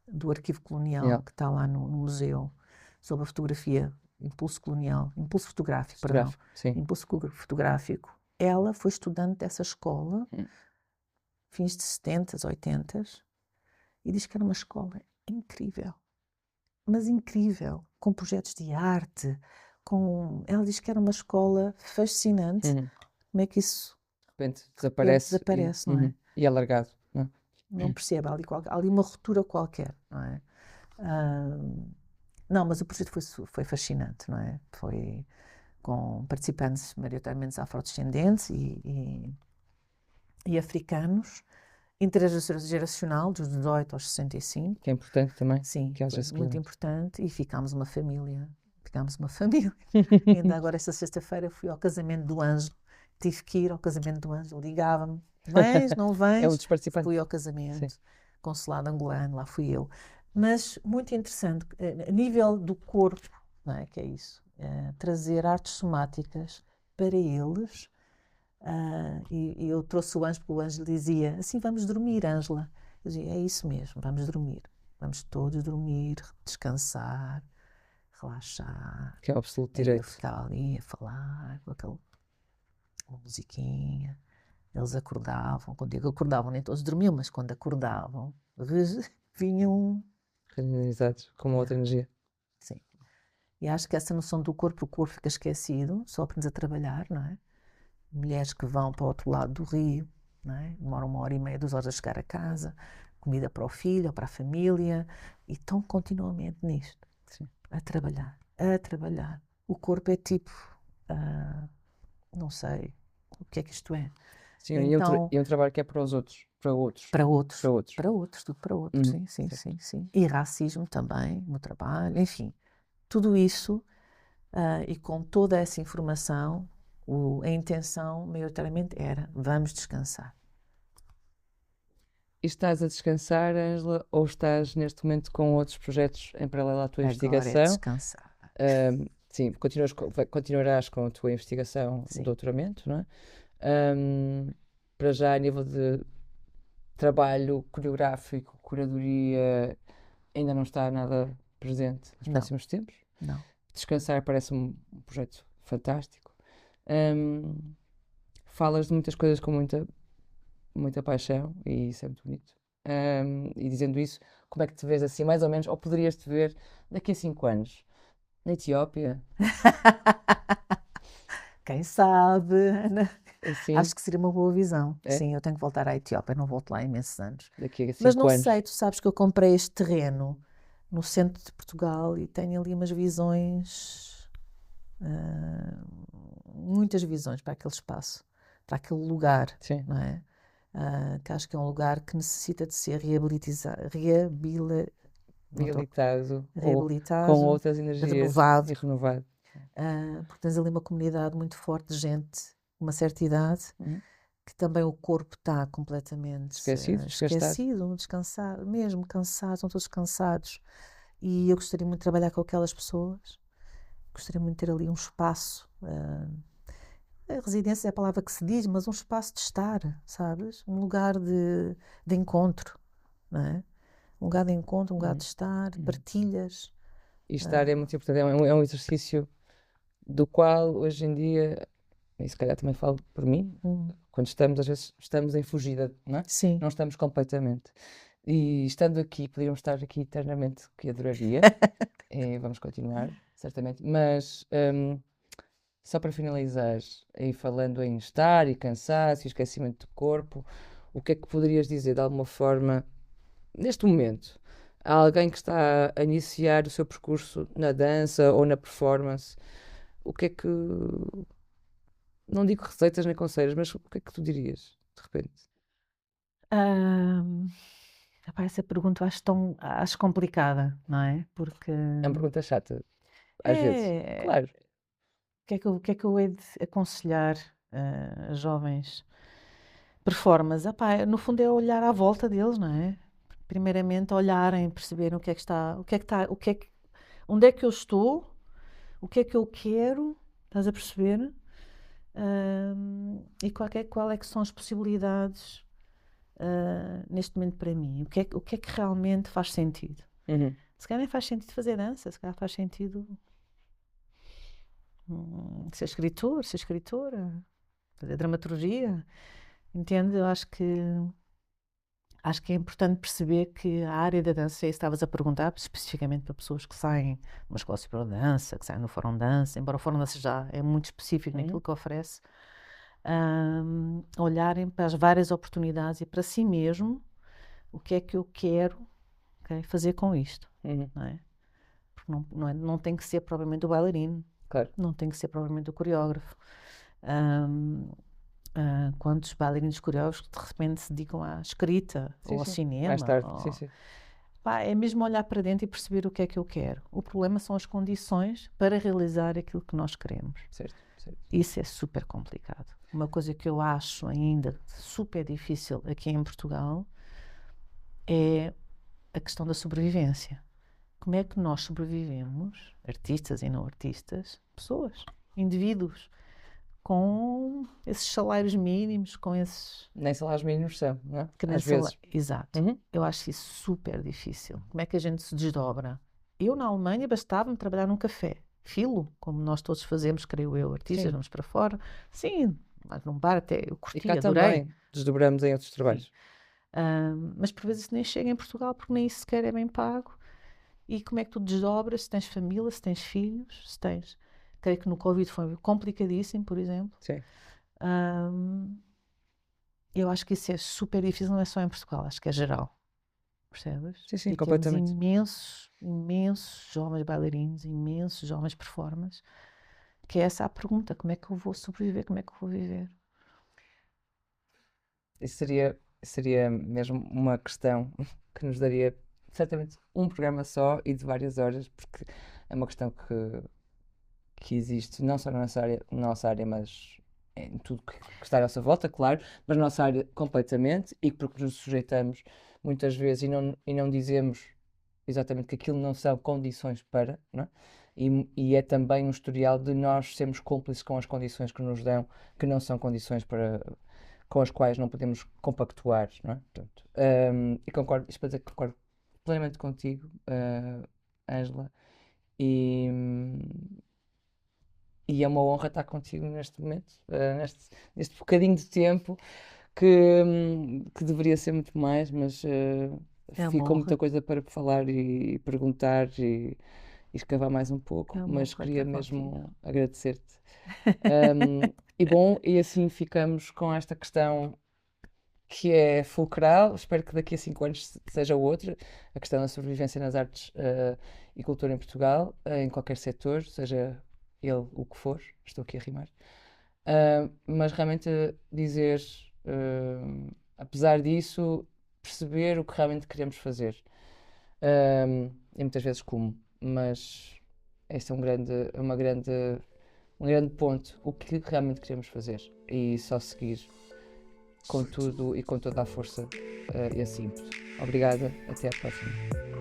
do Arquivo Colonial, Yeah. que está lá no museu, sobre a fotografia, impulso fotográfico, perdão, Fotográfico, sim. impulso fotográfico. Ela foi estudante dessa escola, Uhum. fins de 70, 80, e diz que era uma escola incrível, mas incrível, com projetos de arte, ela diz que era uma escola fascinante. Uhum. Como é que isso De repente de repente desaparece desaparece, não é? e é largado, não é? Não percebe, há ali uma ruptura qualquer, não é? Não, mas o projeto foi fascinante, não é? Foi com participantes maioritariamente afrodescendentes e africanos, intergeracional, dos 18 aos 65. Que é importante também, Sim, que haja foi esse muito equilíbrio. importante e ficámos uma família. Ainda agora, esta sexta-feira, fui ao casamento do Ângelo. Tive que ir ao casamento do Ângelo. Ligava-me: vens, não É um vens? dos participantes. Fui ao Sim. casamento, consulado angolano, lá fui eu. Mas muito interessante, a nível do corpo, não é? Que é isso, trazer artes somáticas para eles. E eu trouxe o Ângelo, porque o Ângelo dizia: assim vamos dormir, Ângela. Eu dizia: é isso mesmo, vamos dormir. Vamos todos dormir, descansar, relaxar. Que é o absoluto Eu direito. ficava ali a falar com aquela musiquinha. Eles acordavam. Quando digo acordavam, nem todos dormiam, mas quando acordavam, vinham. Exato, com uma outra energia. Sim. E acho que essa noção do corpo, o corpo fica esquecido, só aprendes a trabalhar, não é? Mulheres que vão para o outro lado do rio, não é? Demoram 1h30, 2 horas a chegar a casa, comida para o filho ou para a família, e estão continuamente nisto, Sim. a trabalhar, a trabalhar. O corpo é tipo, não sei o que é que isto é. Sim, Então, e um trabalho que é para os outros, para outros. para outros, Para outros. tudo para outros, Uhum. sim. E racismo também no trabalho, enfim, tudo isso, e com toda essa informação, a intenção maioritariamente era: vamos descansar. E estás a descansar, Ângela, ou estás neste momento com outros projetos em paralelo à tua Agora é investigação? descansar. Sim, continuarás com a tua investigação Sim. no doutoramento, não é? Para já, a nível de trabalho coreográfico, curadoria, ainda não está nada presente nos Não. próximos tempos. Não. Descansar parece-me um projeto fantástico. Falas de muitas coisas com muita paixão e isso é muito bonito. E dizendo isso, como é que te vês assim, mais ou menos, ou poderias te ver daqui a 5 anos? Na Etiópia? Quem sabe, Ana? Assim, Acho que seria uma boa visão. É? Sim, eu tenho que voltar à Etiópia, não volto lá há imensos anos. daqui a 5 Mas não anos? sei, tu sabes que eu comprei este terreno no centro de Portugal e tenho ali umas visões, muitas visões para aquele espaço, para aquele lugar, Sim. não é? Que acho que é um lugar que necessita de ser Reabilitado ou reabilitado, com outras energias renovado. e renovado. Porque tens ali uma comunidade muito forte de gente, uma certa idade, que também o corpo está completamente Esquecido, desgastado. esquecido, descansado, mesmo cansados, são todos cansados. E eu gostaria muito de trabalhar com aquelas pessoas, gostaria muito de ter ali um espaço. A residência é a palavra que se diz, mas um espaço de estar, sabes? Um lugar de encontro, não é? Um lugar de encontro, um lugar de estar, de partilhas. E estar é muito importante, é um exercício do qual hoje em dia, e se calhar também falo por mim, quando estamos, às vezes estamos em fugida, não é? Sim. Não estamos completamente. E estando aqui, podíamos estar aqui eternamente, que adoraria. E vamos continuar, certamente. Mas só para finalizar, aí falando em estar e cansaço e esquecimento do corpo, o que é que poderias dizer de alguma forma, neste momento, a alguém que está a iniciar o seu percurso na dança ou na performance? O que é que. Não digo receitas nem conselhos, mas o que é que tu dirias, de repente? Epá, essa pergunta eu acho complicada, não é? Porque É uma pergunta chata, às vezes. Claro. o que é que eu hei de aconselhar a jovens performers? Epá, no fundo é olhar à volta deles, não é? Primeiramente olharem, perceberem o que é que está, onde é que eu estou, o que é que eu quero, estás a perceber? E qual é que são as possibilidades neste momento para mim? O que é que realmente faz sentido? Se calhar nem faz sentido fazer dança, se calhar faz sentido ser escritor, ser escritora, fazer dramaturgia, entende? Eu acho que é importante perceber que a área da dança, é isso que estavas a perguntar, especificamente para pessoas que saem de uma escola superior de dança, que saem no Fórum de Dança, embora o Fórum de Dança já é muito específico naquilo que oferece, olharem para as várias oportunidades e para si mesmo, o que é que eu quero, okay, fazer com isto, não é? Porque não tem que ser propriamente o bailarino, Claro. não tem que ser propriamente o coreógrafo. Quantos bailarinos coreógrafos que de repente se dedicam à escrita ou ao cinema? Mais tarde, sim. Pá, é mesmo olhar para dentro e perceber o que é que eu quero. O problema são as condições para realizar aquilo que nós queremos. Certo. Isso é super complicado. Uma coisa que eu acho ainda super difícil aqui em Portugal é a questão da sobrevivência. Como é que nós sobrevivemos, artistas e não artistas, pessoas, indivíduos, com esses salários mínimos, com esses... Nem salários mínimos são, não é? Que nem Às vezes. Exato. Eu acho isso super difícil. Como é que a gente se desdobra? Eu, na Alemanha, bastava-me trabalhar num café. Filo, como nós todos fazemos, creio eu, artistas, Sim. vamos para fora. Sim, mas num bar até eu E curti, cá adorei. também desdobramos em outros trabalhos. Mas por vezes isso nem chega em Portugal porque nem isso sequer é bem pago. E como é que tu desdobras? Se tens família, se tens filhos, se tens... Creio que no Covid foi complicadíssimo, por exemplo. Sim. Eu acho que isso é super difícil, não é só em Portugal, acho que é geral. Percebes? Sim, E completamente. temos imensos jovens bailarinos, imensos jovens performers, que é essa a pergunta: como é que eu vou sobreviver, como é que eu vou viver? Isso seria mesmo uma questão que nos daria certamente um programa só e de várias horas, porque é uma questão que existe não só na nossa área, mas em tudo que está à nossa volta, claro, mas na nossa área completamente, e porque nos sujeitamos muitas vezes e não dizemos exatamente que aquilo não são condições para, não é? E é também um historial de nós sermos cúmplices com as condições que nos dão, que não são condições para, com as quais não podemos compactuar, não é? Portanto, e concordo, isto para dizer que concordo plenamente contigo, Ângela, e, e é uma honra estar contigo neste momento, neste bocadinho de tempo que deveria ser muito mais, mas É uma ficou muita honra. coisa para falar e perguntar e escavar mais um pouco, É uma mas honra queria estar contigo. mesmo agradecer-te. E bom, e assim ficamos com esta questão que é fulcral. Espero que daqui a 5 anos seja outra, a questão da sobrevivência nas artes e cultura em Portugal, em qualquer setor, seja ele o que for. Estou aqui a rimar. Mas realmente dizer, apesar disso, perceber o que realmente queremos fazer. E muitas vezes como, mas esse é um grande ponto. O que realmente queremos fazer e só seguir com tudo e com toda a força esse ímpeto. Obrigada, até à próxima.